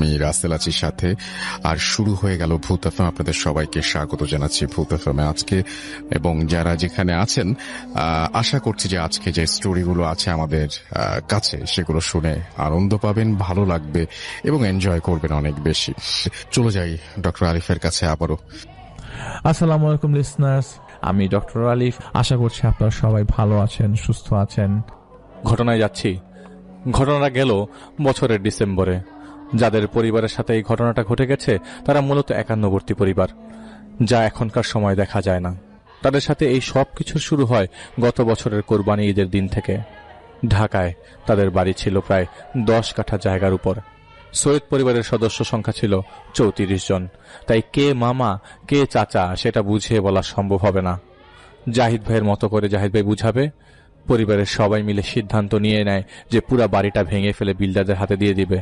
আমি রাসেল আছি সাথে। আর শুরু হয়ে গেল ভূত এফএম। আপনাদের সবাইকে স্বাগত জানাচ্ছি ভূত এফএম আজকে, এবং যারা যেখানে আছেন আশা করছি যে আজকে যে স্টোরিগুলো আছে আমাদের কাছে সেগুলো শুনে আনন্দ পাবেন, ভালো লাগবে এবং এনজয় করবেন অনেক বেশি। চলে যাই ডক্টর আলিফের কাছে আবারও। আসসালামু আলাইকুম লিসনার্স, আমি ডক্টর আলিফ। আশা করছি আপনারা সবাই ভালো আছেন, সুস্থ আছেন। ঘটনায় যাচ্ছি। ঘটনাটা গেল বছরের ডিসেম্বরে। যাদের পরিবারের সাথে এই ঘটনাটা ঘটে গেছে তারা মূলত একান্নবর্তী পরিবার, যা এখনকার সময় দেখা যায় না। তাদের সাথে এই সব কিছু শুরু হয় গত বছরের কোরবানি ঈদের দিন থেকে। ঢাকায় তাদের বাড়ি ছিল প্রায় 10 কাঠা জায়গার উপর। সৈয়দ পরিবারের সদস্য সংখ্যা ছিল 34 জন। তাই কে মামা কে চাচা সেটা বুঝিয়ে বলা সম্ভব হবে না। জাহিদ ভাইয়ের মতো করে জাহিদ ভাই বুঝাবে, পরিবারের সবাই মিলে সিদ্ধান্ত নিয়ে নেয় যে পুরা বাড়িটা ভেঙে ফেলে বিল্ডারদের হাতে দিয়ে দিবে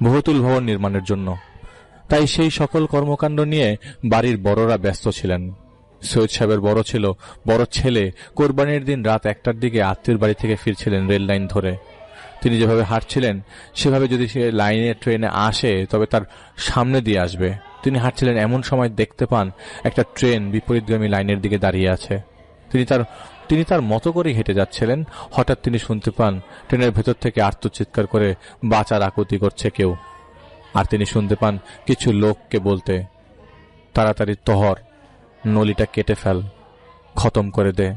বহুতল ভবন নির্মাণের জন্য। তাই সেই সকল কর্মকাণ্ড নিয়ে বাড়ির বড়রা ব্যস্ত ছিলেন। সৈয়দ সাহেবের বড় ছেলে কোরবানির দিন রাত 1টার দিকে আত্মীয়র বাড়ি থেকে ফিরছিলেন রেল লাইন ধরে। তিনি যেভাবে হাঁটছিলেন সেভাবে যদি সে লাইনে ট্রেনে আসে তবে তার সামনে দিয়ে আসবে। তিনি হাঁটছিলেন, এমন সময় দেখতে পান একটা ট্রেন বিপরীতগামী লাইনের দিকে দাঁড়িয়ে আছে। তিনি তার মতো করেই হেঁটে যাচ্ছিলেন। হঠাৎ তিনি শুনতে পান ট্রেনের ভেতর থেকে আর্তচিৎকার করে বাঁচার আকুতি করছে কেউ। আর তিনি শুনতে পান কিছু লোককে বলতে, তাড়াতাড়ি তহর নলিটা কেটে ফেল, খতম করে দে,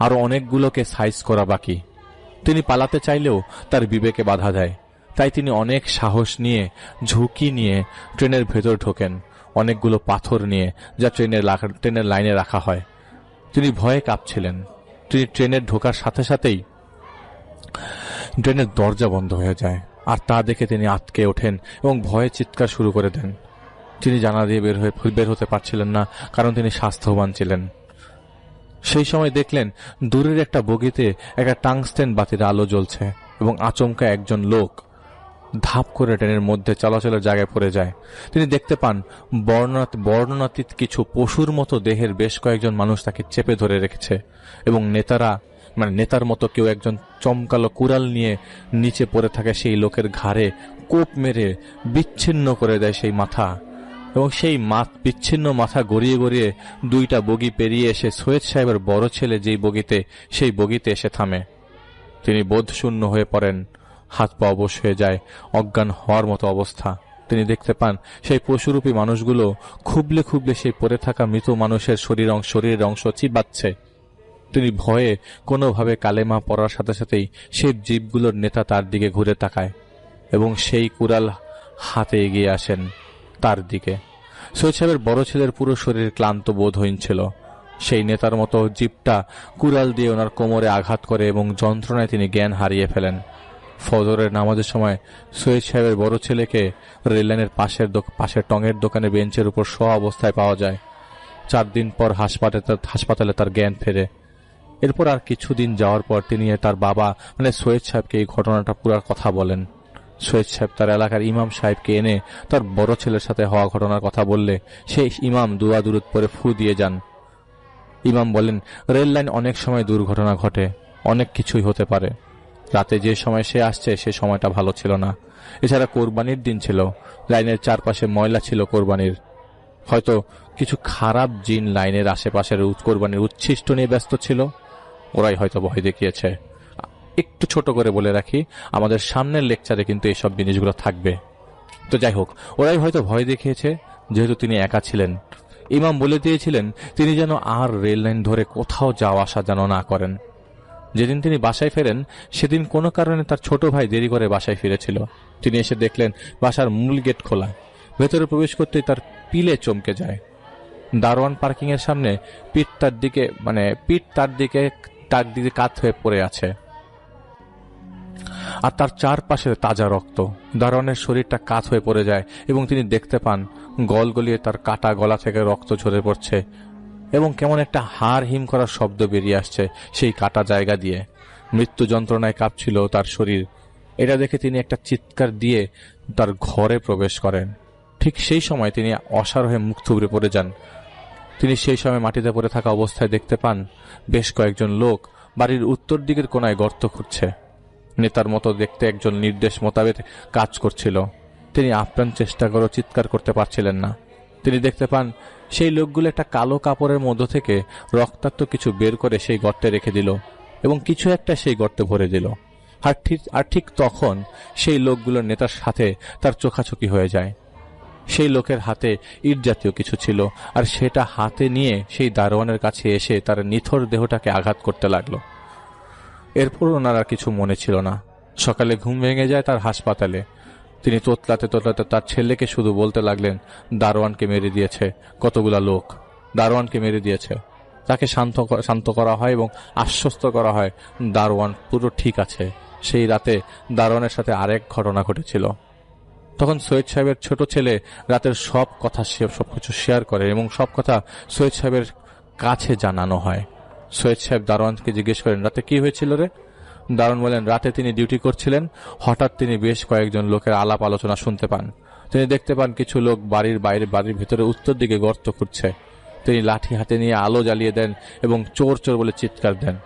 আরো অনেকগুলোকে সাইজ করা বাকি। তিনি পালাতে চাইলেও তার বিবেকে বাধা দেয়। তাই তিনি অনেক সাহস নিয়ে, ঝুঁকি নিয়ে ট্রেনের ভেতর ঢোকেন, অনেকগুলো পাথর নিয়ে, যা ট্রেনের লাইনে রাখা হয়। তিনি ভয়ে কাঁপছিলেন। তিনি ট্রেনের ঢোকার সাথে সাথেই ট্রেনের দরজা বন্ধ হয়ে যায়, আর তা দেখে তিনি আটকে ওঠেন এবং ভয়ে চিৎকার শুরু করে দেন। তিনি জানালা দিয়ে বের হতে পারছিলেন না, কারণ তিনি স্বাস্থ্যবান ছিলেন। সেই সময় দেখলেন দূরের একটা বগিতে একটা টাংস্টেন বাতির আলো জ্বলছে এবং আচমকা একজন লোক ধাপ করে ট্রেনের মধ্যে চলাচলের জায়গায় পড়ে যায়। তিনি দেখতে পান বর্ণনাতীত কিছু পশুর মতো দেহের বেশ কয়েকজন মানুষ তাকে চেপে ধরে রেখেছে, এবং নেতার মতো কেউ একজন চমকালো কুড়াল নিয়ে নিচে পড়ে থাকে সেই লোকের ঘাড়ে কোপ মেরে বিচ্ছিন্ন করে দেয় সেই মাথা, এবং সেই বিচ্ছিন্ন মাথা গড়িয়ে গড়িয়ে 2টা বগি পেরিয়ে এসে সৈয়দ সাহেবের বড় ছেলে যেই বগিতে, সেই বগিতে এসে থামে। তিনি বোধশূন্য হয়ে পড়েন, হাত পা অবশ হয়ে যায়, অজ্ঞান হওয়ার মতো অবস্থা। তিনি দেখতে পান সেই পশুরূপী মানুষগুলো খুবলে খুবলে সেই পড়ে থাকা মৃত মানুষের শরীরের অংশ চিবাচ্ছে। তিনি ভয়ে কোনোভাবে কালেমা পড়ার সাথে সাথেই সেই জীবগুলোর নেতা তার দিকে ঘুরে তাকায় এবং সেই কুড়াল হাতে এগিয়ে আসেন তার দিকে। সৈয়দ সাহেবের বড় ছেলের পুরো শরীর ক্লান্ত বোধহীন ছিল। সেই নেতার মতো জিপটা কুড়াল দিয়ে ওনার কোমরে আঘাত করে এবং যন্ত্রণায় তিনি জ্ঞান হারিয়ে ফেলেন। ফজরের নামাজের সময় সৈয়দ সাহেবের বড় ছেলেকে রেললাইনের পাশের টঙের দোকানে বেঞ্চের উপর শোয়া অবস্থায় পাওয়া যায়। 4 দিন পর হাসপাতালে তার জ্ঞান ফেরে। এরপর আর কিছুদিন যাওয়ার পর তিনি তার বাবা সৈয়দ সাহেবকে এই ঘটনাটা পুরার কথা বলেন। সৈয়দ সাহেব তার এলাকার ইমাম সাহেবকে এনে তার বড় ছেলের সাথে হওয়া ঘটনার কথা বললে সেই ইমাম দুয়া দুরুদ পরে ফু দিয়ে যান। ইমাম বলেন, রেল লাইন অনেক সময় দুর্ঘটনা ঘটে, অনেক কিছুই হতে পারে। রাতে যে সময় সে আসছে সে সময়টা ভালো ছিল না। এছাড়া কোরবানির দিন ছিল, লাইনের চারপাশে ময়লা ছিল কোরবানির। হয়তো কিছু খারাপ জিন লাইনের আশেপাশের কোরবানির উচ্ছিষ্ট নিয়ে ব্যস্ত ছিল, ওরাই হয়তো ভয় দেখিয়েছে। একটু ছোট করে বলে রাখি, আমাদের সামনের লেকচারে কিন্তু এইসব জিনিসগুলো থাকবে। তো যাই হোক, ওরাই হয়তো ভয় দেখিয়েছে, যেহেতু তিনি একা ছিলেন। ইমাম বলে দিয়েছিলেন তিনি যেন আর রেল লাইন ধরে কোথাও যাওয়া আসা যেন না করেন। যেদিন তিনি বাসায় ফেরেন সেদিন কোনো কারণে তার ছোট ভাই দেরি করে বাসায় ফিরেছিল। তিনি এসে দেখলেন বাসার মূল গেট খোলা। ভেতরে প্রবেশ করতেই তার পিলে চমকে যায়। দারোয়ান পার্কিং এর সামনে পিঠ তার দিকে কাত হয়ে পড়ে আছে, আর তার চারপাশে তাজা রক্ত। দারোয়ানের শরীরটা কাত হয়ে পড়ে যায় এবং তিনি দেখতে পান গলিয়ে তার কাটা গলা থেকে রক্ত ঝরে পড়ছে এবং কেমন একটা হাড় হিম করার শব্দ বেরিয়ে আসছে সেই কাটা জায়গা দিয়ে। মৃত্যু যন্ত্রণায় কাঁপছিল তার শরীর। এটা দেখে তিনি একটা চিৎকার দিয়ে তার ঘরে প্রবেশ করেন। ঠিক সেই সময় তিনি অসাড় হয়ে মুখ থুবড়ে পড়ে যান। তিনি সেই সময় মাটিতে পড়ে থাকা অবস্থায় দেখতে পান বেশ কয়েকজন লোক বাড়ির উত্তর দিকের কোনায় গর্ত খুঁড়ছে। নেতার মতো দেখতে একজন নির্দেশ মোতাবেক কাজ করছিল। তিনি আপ্রাণ চেষ্টা করে চিৎকার করতে পারছিলেন না। তিনি দেখতে পান সেই লোকগুলো একটা কালো কাপড়ের মধ্য থেকে রক্তাক্ত কিছু বের করে সেই গর্তে রেখে দিল এবং কিছু একটা সেই গর্তে ভরে দিল। আর ঠিক তখন সেই লোকগুলোর নেতার সাথে তার চোখাচোখি হয়ে যায়। সেই লোকের হাতে ইট জাতীয় কিছু ছিল, আর সেটা হাতে নিয়ে সেই দারোয়ানের কাছে এসে তার নিথর দেহটাকে আঘাত করতে লাগলো। এরপর ওনার আর কিছু মনে ছিল না। সকালে ঘুম ভেঙে যায় তার হাসপাতালে। তিনি তোতলাতে তোতলাতে তার ছেলেকে শুধু বলতে লাগলেন, দারোয়ানকে মেরে দিয়েছে কতগুলা লোক, দারোয়ানকে মেরে দিয়েছে। তাকে শান্ত করা হয় এবং আশ্বস্ত করা হয় দারোয়ান পুরো ঠিক আছে। সেই রাতে দারোয়ানের সাথে আরেক ঘটনা ঘটেছিল। তখন সৈয়দ সাহেবের ছোট ছেলে রাতের সবকিছু শেয়ার করে এবং সব কথা সৈয়দ সাহেবের কাছে জানানো হয়। সৈয়দ সাহেব দারোয়ানকে জিজ্ঞেস করেন, রাতে কি হয়েছিল রে? দারোয়ান বলেন, রাতে তিনি ডিউটি করছিলেন, হঠাৎ তিনি বেশ কয়েকজন লোকের আলাপ আলোচনা শুনতে পান। তিনি দেখতে পান কিছু লোক বাড়ির ভেতরে উত্তর দিকে গর্ত খুঁড়ছে। তিনি লাঠি হাতে নিয়ে আলো জ্বালিয়ে দেন এবং চোর চোর বলে চিৎকার দেন।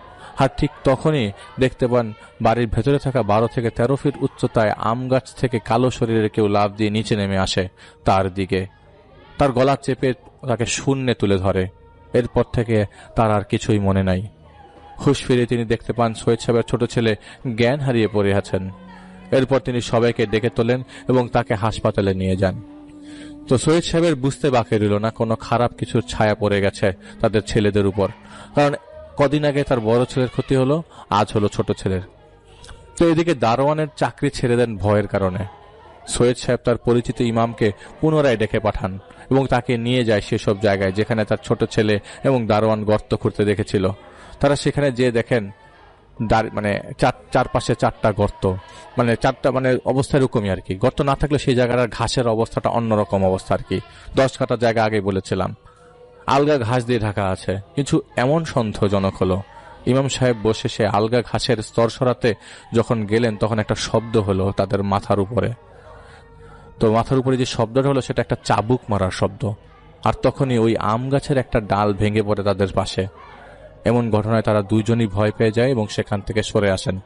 আর ঠিক তখনই দেখতে পান বাড়ির ভেতরে থাকা 12 থেকে 13 ফিট উচ্চতায় আম গাছ থেকে কালো শরীরের কেউ লাফ দিয়ে নিচে নেমে আসে তার দিকে। তার গলা চেপে তাকে শূন্যে তুলে ধরে। এরপর থেকে তার আর কিছুই মনে নাই। হুঁশ ফিরে তিনি দেখতে পান সৈয়দ সাহেবের ছোট ছেলে জ্ঞান হারিয়ে পড়ে আছেন। এরপর তিনি সবাইকে ডেকে তোলেন এবং তাকে হাসপাতালে নিয়ে যান। তো সৈয়দ সাহেবের বুঝতে বাকি রইল না কোনো খারাপ কিছুর ছায়া পড়ে গেছে তাদের ছেলেদের উপর। কারণ কদিন আগে তার বড় ছেলের ক্ষতি হলো, আজ হলো ছোট ছেলের। তো এদিকে দারোয়ানের চাকরি ছেড়ে দেন ভয়ের কারণে। সৈয়দ সাহেব তার পরিচিত ইমামকে পুনরায় ডেকে পাঠান এবং তাকে নিয়ে যায় সেসব জায়গায় যেখানে তার ছোট ছেলে এবং দারোয়ান গর্ত খুঁড়তে দেখেছিল। তারা সেখানে যেয়ে দেখেন চারপাশে 4টা গর্ত, চারটা অবস্থা এরকমই আর কি। গর্ত না থাকলে সেই জায়গার ঘাসের অবস্থাটা অন্যরকম অবস্থা আর কি। 10 কাঠা জায়গা আগে বলেছিলাম, আলগা ঘাস দিয়ে ঢাকা আছে। কিছু এমন সন্দেহজনক হলো, ইমাম সাহেব বসে সে আলগা ঘাসের স্তর সরাতে যখন গেলেন তখন একটা শব্দ হলো তাদের মাথার উপরে। তো মাথার উপরে যে শব্দটা হলো সেটা একটা চাবুক মারার শব্দ। আর তখনই ওই আম গাছের একটা ডাল ভেঙে পড়ে তাদের পাশে। এমন ঘটনায় তারা দুইজনই ভয় পেয়ে যায় এবং সেখান থেকে সরে আসেন।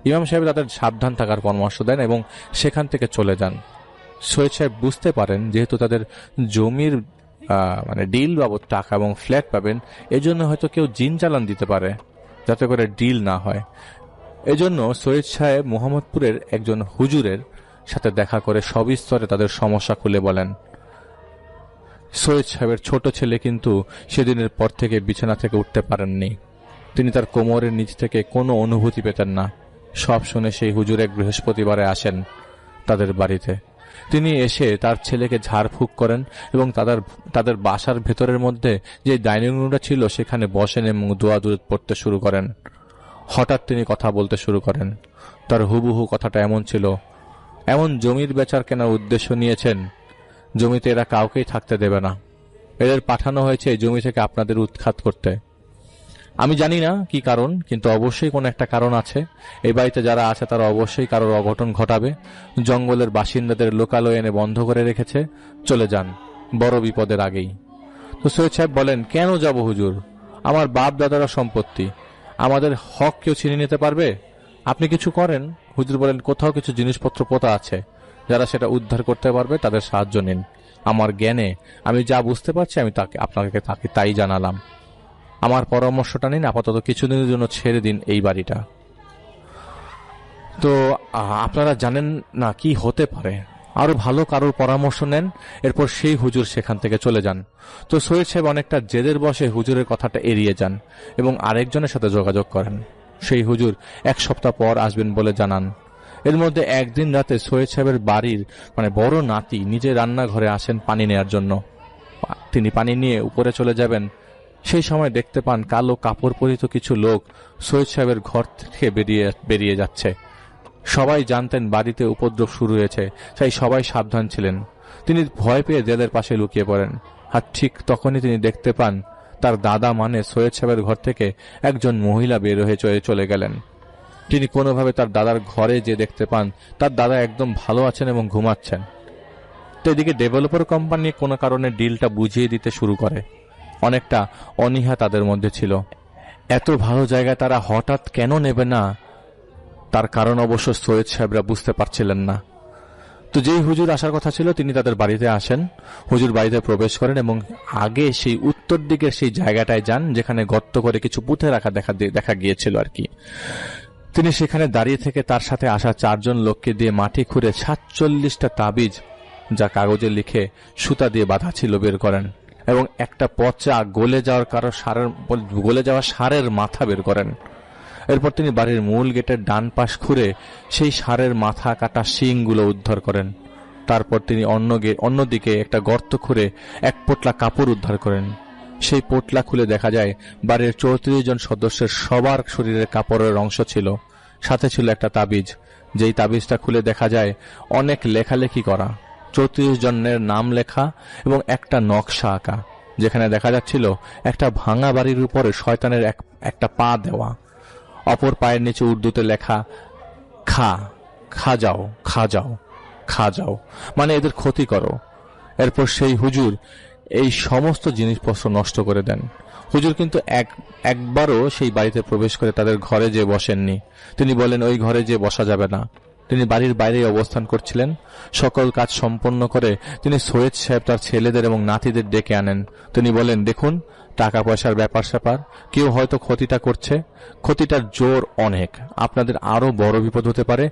ইমাম সাহেব তাদের সাবধান থাকার পরামর্শ দেন এবং সেখান থেকে চলে যান। সৈয়দ সাহেব বুঝতে পারেন যেহেতু তাদের জমির ডিল বাবদ টাকা এবং ফ্ল্যাট পাবেন, এজন্য হয়তো কেউ জিন চালান দিতে পারে যাতে করে ডিল না হয়। এজন্য সৈয়দ সাহেব মোহাম্মদপুরের একজন হুজুরের সাথে দেখা করে সবিস্তরে তাদের সমস্যা খুলে বলেন। সৈয়দ সাহেবের ছোট ছেলে কিন্তু সেদিনের পর থেকে বিছানা থেকে উঠতে পারেননি। তিনি তার কোমরের নিচ থেকে কোনো অনুভূতি পেতেন না। সব শুনে সেই হুজুর এক বৃহস্পতিবারে আসেন তাদের বাড়িতে। তিনি এসে তার ছেলেকে ঝাড়ফুঁক করেন এবং তাদের বাসার ভেতরের মধ্যে যে ডাইনিং রুমটা ছিল সেখানে বসেন এবং দোয়া দুরূদ পড়তে শুরু করেন। হঠাৎ তিনি কথা বলতে শুরু করেন। তার হুবহু কথাটা এমন ছিল, এমন জমির বেচার কেনার উদ্দেশ্য নিয়েছেন, জমিতে এরা কাউকেই থাকতে দেবে না। এদের পাঠানো হয়েছে এই জমি থেকে আপনাদের উৎখাত করতে। আমি জানি না কি কারণ, কিন্তু অবশ্যই কোনো একটা কারণ আছে। এই বাড়িতে যারা আছে তারা অবশ্যই কারোর অঘটন ঘটাবে। জঙ্গলের বাসিন্দাদের লোকালয়ে এনে বন্ধ করে রেখেছে। চলে যান বড় বিপদের আগেই। তো সৈয়দ সাহেব বলেন, কেন যাব হুজুর? আমার বাপ দাদারা সম্পত্তি, আমাদের হক কেউ ছিনিয়ে নিতে পারবে? আপনি কিছু করেন। হুজুর বলেন, কোথাও কিছু জিনিসপত্র পোতা আছে, যারা সেটা উদ্ধার করতে পারবে তাদের সাহায্য নিন। আমার জ্ঞানে আমি যা বুঝতে পারছি আমি আপনাকে তাই জানালাম। আমার পরামর্শটা নিন, আপাতত কিছুদিনের জন্য ছেড়ে দিন এই বাড়িটা। তো আপনারা জানেন না কি হতে পারে, আরো ভালো কারোর পরামর্শ নেন। এরপর সেই হুজুর সেখান থেকে চলে যান। তো সৈয়দ সাহেব অনেকটা জেদের বসে হুজুরের কথাটা এড়িয়ে যান এবং আরেকজনের সাথে যোগাযোগ করেন। সেই হুজুর 1 সপ্তাহ পর আসবেন বলে জানান। এর মধ্যে একদিন রাতে সৈয়দ সাহেবের বাড়ির বড় নাতি নিজে রান্নাঘরে আসেন পানি নেয়ার জন্য। তিনি পানি নিয়ে উপরে চলে যাবেন। সেই সময় দেখতে পান কালো কাপড় পরিহিত কিছু লোক সৈয়দ সাহেবের ঘর থেকে বেরিয়ে যাচ্ছে। সবাই জানতেন বাড়িতে উপদ্রব শুরু হয়েছে, তাই সবাই সাবধান ছিলেন। তিনি ভয় পেয়ে দেয়ালের পাশে লুকিয়ে পড়েন। আর ঠিক তখনই তিনি দেখতে পান তার দাদা সৈয়দ সাহেবের ঘর থেকে একজন মহিলা বের হয়ে চলে গেলেন। তিনি কোনোভাবে তার দাদার ঘরে যে দেখতে পান তার দাদা একদম ভালো আছেন এবং ঘুমাচ্ছেন। তো এদিকে ডেভেলপার কোম্পানি কোনো কারণে ডিলটা বুঝিয়ে দিতে শুরু করে। অনেকটা অনীহা তাদের মধ্যে ছিল। এত ভালো জায়গায় তারা হঠাৎ কেন নেবে না, তার কারণ অবশ্য সৈয়দ সাহেবরা বুঝতে পারছিলেন না। তো যেই হুজুর আসার কথা ছিল তিনি তাদের বাড়িতে আসেন। হুজুর বাড়িতে প্রবেশ করেন এবং আগে সেই উত্তর দিকের সেই জায়গাটায় যান যেখানে গর্ত করে কিছু পুঁতে রাখা দেখা গিয়েছিল আর কি। তিনি সেখানে দাঁড়িয়ে থেকে তার সাথে আসা 4 জন লোককে দিয়ে মাটি খুঁড়ে 47টা তাবিজ, যা কাগজে লিখে সুতা দিয়ে বাঁধা ছিল, বের করেন এবং একটা পচা গলে যাওয়া ষাঁড়ের মাথা বের করেন। এরপর তিনি বাড়ির মূল গেটের ডান পাশ খুঁড়ে সেই ষাঁড়ের মাথা কাটা শিংগুলো উদ্ধার করেন। তারপর তিনি অন্যদিকে একটা গর্ত খুঁড়ে এক পোটলা কাপড় উদ্ধার করেন। সেই পোটলা খুলে দেখা যায় বাড়ির 34 জন সদস্যের সবার শরীরের কাপড়ের অংশ ছিল, সাথে ছিল একটা তাবিজ। যেই তাবিজটা খুলে দেখা যায় অনেক লেখালেখি করা, 34 জনের নাম লেখা এবং একটা নকশা আঁকা, যেখানে দেখা যাচ্ছিল একটা ভাঙা বাড়ির উপরে শয়তানের একটা পা দেওয়া, অপর পায়ের নিচে উর্দুতে লেখা খা যাও, মানে এদের ক্ষতি করো। এরপর সেই হুজুর এই সমস্ত জিনিসপত্র নষ্ট করে দেন। হুজুর কিন্তু একবারও সেই বাড়িতে প্রবেশ করে তাদের ঘরে যে বসেননি। তিনি বলেন ওই ঘরে যে বসা যাবে না। তিনি বাড়ির বাইরেই অবস্থান করছিলেন। সকল কাজ সম্পন্ন করে তিনি সৈয়দ সাহেব তার ছেলেদের এবং নাতিদের ডেকে আনেন। তিনি বলেন, দেখুন, টাকা পয়সার ব্যাপার স্যাপার, কেউ হয়তো ক্ষতিটা করছে, ক্ষতিটার জোর অনেক, আপনাদের আরো বড় বিপদ হতে পারে।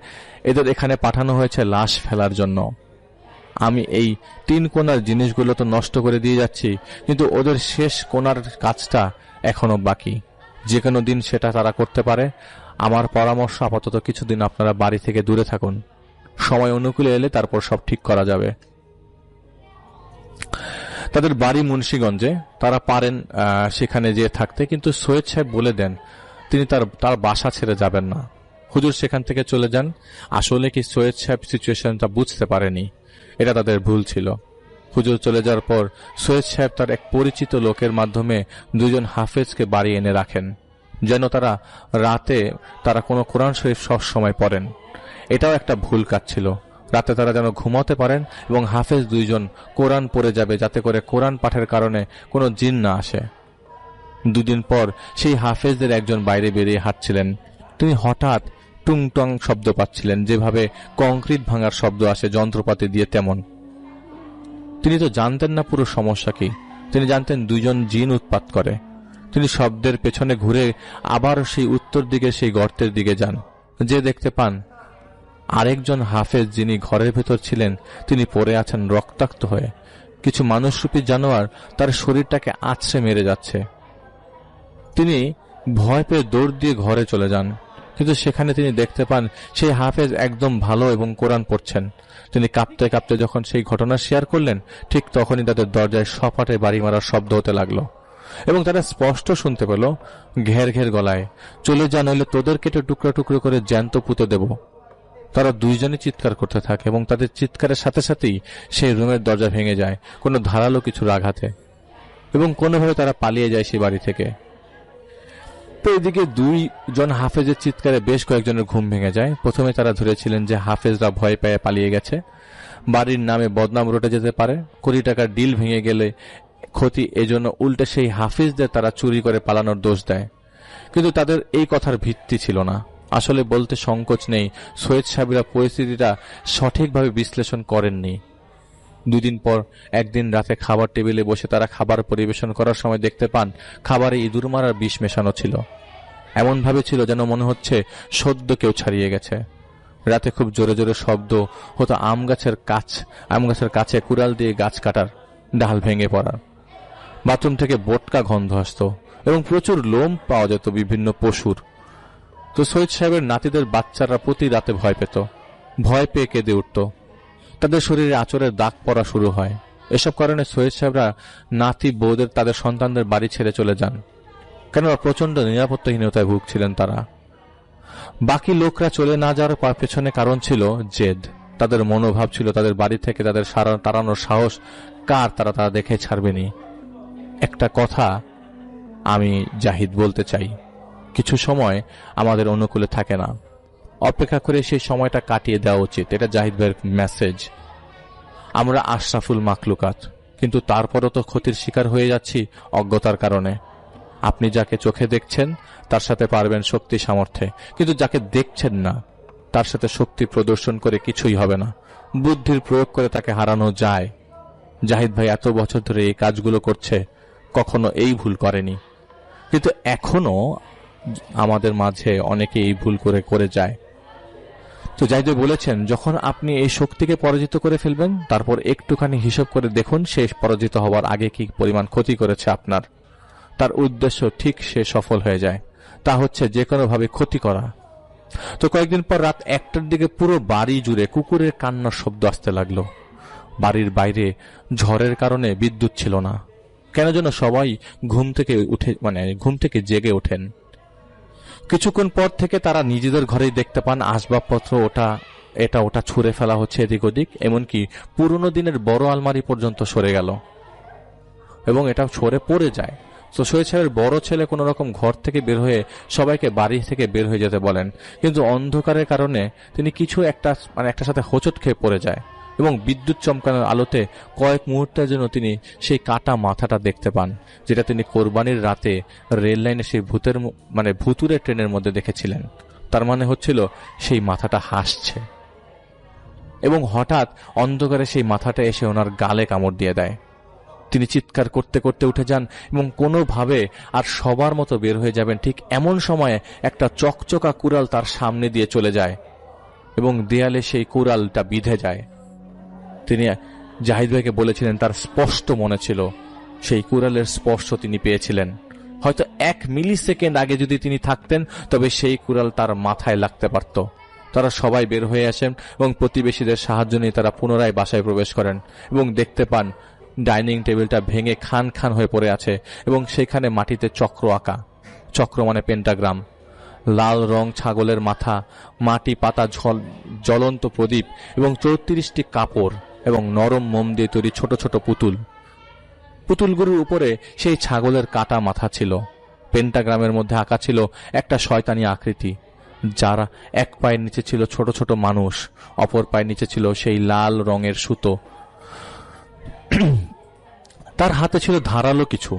এদের এখানে পাঠানো হয়েছে লাশ ফেলার জন্য। আমি এই 3 কোণার জিনিসগুলো তো নষ্ট করে দিয়ে যাচ্ছি, কিন্তু ওদের শেষ কোণার কাজটা এখনো বাকি। যে কোনো দিন সেটা তারা করতে পারে। আমার পরামর্শ, আপাতত কিছুদিন আপনারা বাড়ি থেকে দূরে থাকুন, সময় অনুকূলে এলে তারপর সব ঠিক করা যাবে। তাদের বাড়ি মুন্সিগঞ্জে, তারা পারেন সেখানে যেয়ে থাকতে, কিন্তু সৈয়দ সাহেব বলে দেন তিনি তার বাসা ছেড়ে যাবেন না। হুজুর সেখান থেকে চলে যান। আসলে কি সৈয়দ সাহেব সিচুয়েশনটা বুঝতে পারেনি, এটা তাদের ভুল ছিল। হুজুর চলে যাওয়ার পর সৈয়দ সাহেব তার এক পরিচিত লোকের মাধ্যমে 2 জন হাফেজকে বাড়ি এনে রাখেন, যেন রাতে তারা কোনো কোরআন শরীফ সব সময় পড়েন। এটাও একটা ভুল কাজ ছিল। রাতে তারা যেন ঘুমাতে পারেন এবং হাফেজ 2 জন কোরআন পড়ে যাবে, যাতে করে কোরআন পাঠের কারণে কোনো জিন না আসে। 2 দিন পর সেই হাফেজদের একজন বাইরে বেরিয়ে হাঁটছিলেন। তিনি হঠাৎ টুংটং শব্দ পাচ্ছিলেন, যেভাবে কংক্রিট ভাঙার শব্দ আসে যন্ত্রপাতি দিয়ে, তেমন। তিনি তো জানতেন না পুরো সমস্যা কি। তিনি জানতেন 2 জন জিন উৎপাত করে। তিনি শব্দের পেছনে ঘুরে আবার সেই উত্তর দিকে সেই গর্তের দিকে যান, যে দেখতে পান আরেকজন হাফেজ যিনি ঘরের ভেতর ছিলেন তিনি পড়ে আছেন রক্তাক্ত হয়ে। কিছু মানুষরূপী জানোয়ার তার শরীরটাকে আছড়ে মেরে যাচ্ছে। তিনি ভয় পেয়ে দৌড় দিয়ে ঘরে চলে যান, কিন্তু সেখানে তিনি দেখতে পান সেই হাফেজ একদম ভালো এবং কোরআন পড়ছেন। তিনি কাঁপতে কাঁপতে যখন সেই ঘটনা শেয়ার করলেন, ঠিক তখনই তাদের দরজায় সপাটে বাড়ি মারার শব্দ হতে লাগলো এবং তারা স্পষ্ট শুনতে পেল ঘের ঘের গলায়, চলে যা, নইলে তোদের কেটে টুকরো টুকরো করে জ্যান্ত পুঁতে দেব। তারা 2 জনই চিৎকার করতে থাকে এবং তাদের চিৎকারের সাথে সাথেই সেই রুমের দরজা ভেঙে যায় কোনো ধারালো কিছুর আঘাতে, এবং কোনোভাবে তারা পালিয়ে যায় সেই বাড়ি থেকে। তো এদিকে 2 জন হাফেজের চিৎকারে বেশ কয়েকজনের ঘুম ভেঙে যায়। প্রথমে তারা ধরেছিলেন যে হাফেজরা ভয় পেয়ে পালিয়ে গেছে, বাড়ির নামে বদনাম রটে যেতে পারে, কোটি টাকার ডিল ভেঙে গেলে ক্ষতি, এজন্য উল্টে সেই হাফিজদের তারা চুরি করে পালানোর দোষ দেয়। কিন্তু তাদের এই কথার ভিত্তি ছিল না। আসলে বলতে সংকোচ নেই, সৈয়দ সাহেবরা পরিস্থিতিটা সঠিকভাবে বিশ্লেষণ করেননি। 2 দিন পর একদিন রাতে খাবার টেবিলে বসে তারা খাবার পরিবেশন করার সময় দেখতে পান খাবারে ইঁদুর মারার বিষ মেশানো ছিল। এমন ভাবে ছিল যেন মনে হচ্ছে সদ্য কেউ ছাড়িয়ে গেছে। রাতে খুব জোরে জোরে শব্দ হতো আম গাছের কাছে কুড়াল দিয়ে গাছ কাটার, ডাল ভেঙে পড়ার। বাথরুম থেকে বোটকা গন্ধ আসত এবং প্রচুর লোম পাওয়া যেত বিভিন্ন পশুর। তো সৈয়দ সাহেবের নাতিদের বাচ্চারা প্রতি রাতে ভয় পেত, ভয় পেয়ে কেঁদে উঠত। তাদের শরীরে আঁচড়ের দাগ পড়া শুরু হয়। এসব কারণে সৈয়দ সাহেবরা নাতি বউদের তাদের সন্তানদের বাড়ি ছেড়ে চলে যান, কেননা প্রচন্ড নিরাপত্তাহীনতায় ভুগছিলেন তারা। বাকি লোকরা চলে না যাওয়ার পেছনে কারণ ছিল জেদ। তাদের মনোভাব ছিল তাদের বাড়ি থেকে তাদের তাড়ানোর সাহস কার তারা দেখে ছাড়বেনি। একটা কথা আমি জাহিদ বলতে চাই, কিছু সময় আমাদের অনুকূলে থাকে না, অপেক্ষা করে সেই সময়টা কাটিয়ে দেওয়া উচিত। এটা জাহিদ ভাইয়ের মেসেজ। আমরা আশরাফুল মাখলুকাত, কিন্তু তারপরও তো ক্ষতির শিকার হয়ে যাচ্ছি অজ্ঞতার কারণে। আপনি যাকে চোখে দেখছেন তার সাথে পারবেন শক্তি সামর্থ্যে, কিন্তু যাকে দেখছেন না তার সাথে শক্তি প্রদর্শন করে কিছুই হবে না। বুদ্ধির প্রয়োগ করে তাকে হারানো যায়। জাহিদ ভাই এত বছর ধরে এই কাজগুলো করছে, কখনো এই ভুল করেনি, কিন্তু এখনো আমাদের মাঝে অনেকে এই ভুল করে যায়। তো জাহিদ ভাই বলেছেন, যখন আপনি এই শক্তিকে পরাজিত করে ফেলবেন, তারপর একটুখানি হিসাব করে দেখুন সে পরাজিত হওয়ার আগে কি পরিমাণ ক্ষতি করেছে আপনার। তার উদ্দেশ্য ঠিক সে সফল হয়ে যায়, তা হচ্ছে যে কোনোভাবে ক্ষতি করা। তো কয়েকদিন পর রাত 1টার দিকে পুরো বাড়ি জুড়ে কুকুরের কান্নার শব্দ আসতে লাগলো। বাড়ির বাইরে ঝড়ের কারণে বিদ্যুৎ ছিল না, কেন যেন সবাই ঘুম থেকে জেগে ওঠেন। কিছুক্ষণ পর থেকে তারা নিজেদের ঘরেই দেখতে পান আসবাবপত্র ওটা ছুঁড়ে ফেলা হচ্ছে এদিক ওদিক, এমনকি পুরনো দিনের বড় আলমারি পর্যন্ত সরে গেল এবং এটা সরে পড়ে যায়। তো সৈয়দ সাহেবের বড় ছেলে কোন রকম ঘর থেকে বের হয়ে সবাইকে বাড়ি থেকে বের হয়ে যেতে বলেন, কিন্তু অন্ধকারের কারণে তিনি কিছু একটার সাথে হোঁচট খেয়ে পড়ে যায় এবং বিদ্যুৎ চমকানোর আলোতে কয়েক মুহূর্তের জন্য তিনি সেই কাটা মাথাটা দেখতে পান, যেটা তিনি কোরবানির রাতে রেল লাইনে সেই ভুতুরে ট্রেনের মধ্যে দেখেছিলেন। তার মানে হচ্ছিল সেই মাথাটা হাসছে এবং হঠাৎ অন্ধকারে সেই মাথাটা এসে ওনার গালে কামড় দিয়ে দেয়। তিনি চিৎকার করতে করতে উঠে যান এবং কোনোভাবে আর সবার মতো বের হয়ে যাবেন, ঠিক এমন সময়ে একটা চকচকা কুড়াল তার সামনে দিয়ে চলে যায় এবং দেয়ালে সেই কুড়ালটা বিঁধে যায়। তিনি জাহিদ ভাইকে বলেছিলেন তার স্পষ্ট মনে ছিল সেই কুড়ালের স্পর্শ তিনি পেয়েছিলেন। হয়তো 1 মিলি সেকেন্ড আগে যদি তিনি থাকতেন, তবে সেই কুড়াল তার মাথায় লাগতে পারত। তারা সবাই বের হয়ে আসেন এবং প্রতিবেশীদের সাহায্য নিয়ে তারা পুনরায় বাসায় প্রবেশ করেন এবং দেখতে পান ডাইনিং টেবিলটা ভেঙে খান খান হয়ে পড়ে আছে এবং সেখানে মাটিতে চক্র আঁকা। চক্র মানে পেন্টাগ্রাম। লাল রং ছাগলের মাথা, মাটি পাতা জ্বলন্ত প্রদীপ এবং 34টি কাপড় এবং নরম মোম দিয়ে তৈরি ছোট ছোট পুতুলগুলোর উপরে সেই ছাগলের কাটা মাথা ছিল। পেন্টাগ্রামের মধ্যে আঁকা ছিল একটা শয়তানি আকৃতি, যার এক পায়ের নিচে ছিল ছোট ছোট মানুষ, অপর পায়ের নিচে ছিল সেই লাল রঙের সুতো। তার হাতে ছিল ধারালো কিছু।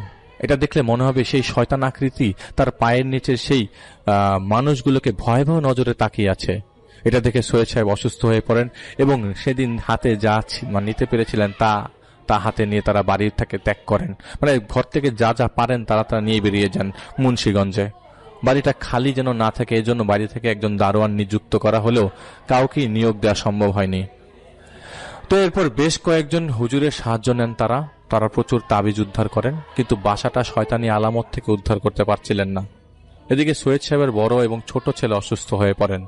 এটা দেখলে মনে হবে সেই শয়তান আকৃতি তার পায়ের নিচে সেই মানুষগুলোকে ভয়াবহ নজরে তাকিয়ে আছে। এটা দেখে সৈয়দ সাহেব অসুস্থ হয়ে পড়েন এবং সেদিন হাতে যা নিতে পেরেছিলেন তা হাতে নিয়ে তারা বাড়ির থেকে ত্যাগ করেন। ঘর থেকে যা যা পারেন তারা নিয়ে বেরিয়ে যান মুন্সিগঞ্জে। বাড়িটা খালি যেন না থাকে, এজন্য বাড়ি থেকে একজন দারোয়ান নিযুক্ত করা হলেও কাউকেই নিয়োগ দেওয়া সম্ভব হয়নি। তো এরপর বেশ কয়েকজন হুজুরের সাহায্য নেন তারা প্রচুর তাবিজ উদ্ধার করেন, কিন্তু বাসাটা শয়তানি আলামত থেকে উদ্ধার করতে পারছিলেন না। এদিকে সৈয়দ সাহেবের বড় এবং ছোট ছেলে অসুস্থ হয়ে পড়েন।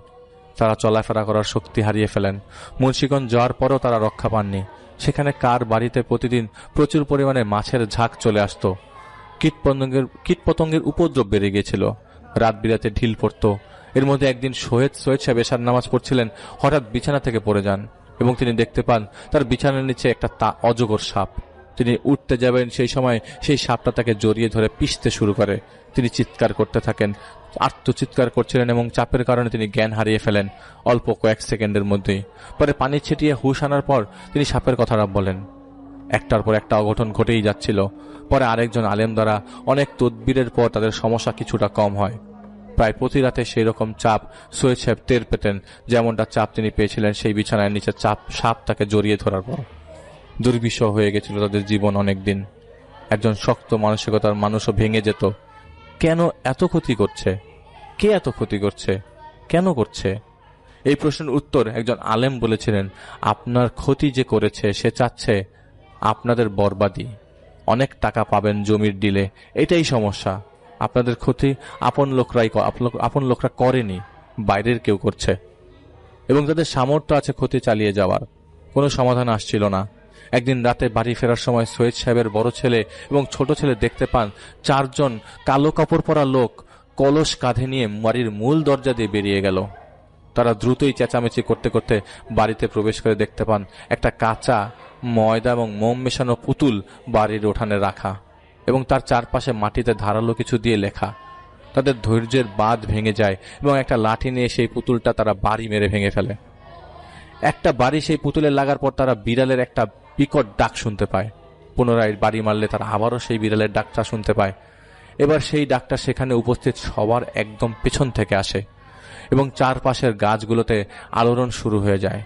তারা চলাফেরা করার শক্তি হারিয়ে ফেলেন। মুন্সিগঞ্জ যাওয়ার পরও তারা রক্ষা পাননি। সেখানে কার বাড়িতে প্রতিদিন প্রচুর পরিমাণে মাছের ঝাঁক চলে আসত। কীটপতঙ্গের উপদ্রব বেড়ে গিয়েছিল। রাত বিরাতে ঢিল পড়ত। এর মধ্যে একদিন সৈয়দ সাহেব এশার নামাজ পড়ছিলেন, হঠাৎ বিছানা থেকে পড়ে যান এবং তিনি দেখতে পান তার বিছানার নিচে একটা অজগর সাপ। তিনি উঠতে যাবেন, সেই সময় সেই সাপটা তাকে জড়িয়ে ধরে পিষতে শুরু করে। তিনি চিৎকার করতে থাকেন, আর্তচিৎকার করছিলেন এবং চাপের কারণে তিনি জ্ঞান হারিয়ে ফেলেন অল্প কয়েক সেকেন্ডের মধ্যেই। পরে পানি ছিটিয়ে হুঁশ আনার পর তিনি সাপের কথাটা বলেন। একটার পর একটা অঘটন ঘটেই যাচ্ছিল। পরে আরেকজন আলেম দ্বারা অনেক তদবিরের পর তাদের সমস্যা কিছুটা কম হয়। প্রায় প্রতি রাতে সেই রকম চাপ সৈয়দ সাহেব টের পেতেন, যেমনটা চাপ তিনি পেয়েছিলেন সেই বিছানায় নিচে সাপ তাকে জড়িয়ে ধরার পর। দুর্বিষহ হয়ে গেছিল তাদের জীবন। অনেকদিন একজন শক্ত মানসিকতার মানুষও ভেঙে যেত। কেন এত ক্ষতি করছে? কে এত ক্ষতি করছে? কেন করছে? এই প্রশ্নের উত্তর একজন আলেম বলেছিলেন, আপনার ক্ষতি যে করেছে সে চাচ্ছে আপনাদের বরবাদি। অনেক টাকা পাবেন জমির ডিলে, এটাই সমস্যা। আপনাদের ক্ষতি আপন লোকরা করেনি, বাইরের কেউ করছে এবং তাদের সামর্থ্য আছে ক্ষতি চালিয়ে যাওয়ার। কোনো সমাধান আসছিল না। একদিন রাতে বাড়ি ফেরার সময় সৈয়দ সাহেবের বড় ছেলে এবং ছোট ছেলে দেখতে পান 4 জন কালো কাপড় পরা লোক কলস কাঁধে নিয়ে বাড়ির মূল দরজা দিয়ে বেরিয়ে গেল। তারা দ্রুতই চেঁচামেচি করতে করতে বাড়িতে প্রবেশ করে দেখতে পান একটা কাঁচা ময়দা এবং মোম মেশানো পুতুল বাড়ির উঠানে রাখা এবং তার চারপাশে মাটিতে ধারালো কিছু দিয়ে লেখা। তাদের ধৈর্যের বাঁধ ভেঙে যায় এবং একটা লাঠি নিয়ে সেই পুতুলটা তারা বাড়ি মেরে ভেঙে ফেলে। একটা বাড়ি সেই পুতুলের লাগার পর তারা বিড়ালের একটা বিকট ডাক শুনতে পায়। পুনরায় বাড়ি মারলে তারা আবারও সেই বিড়ালের ডাকটা শুনতে পায়। এবার সেই ডাকটা সেখানে উপস্থিত সবার একদম পেছন থেকে আসে এবং চারপাশের গাছগুলোতে আলোড়ন শুরু হয়ে যায়।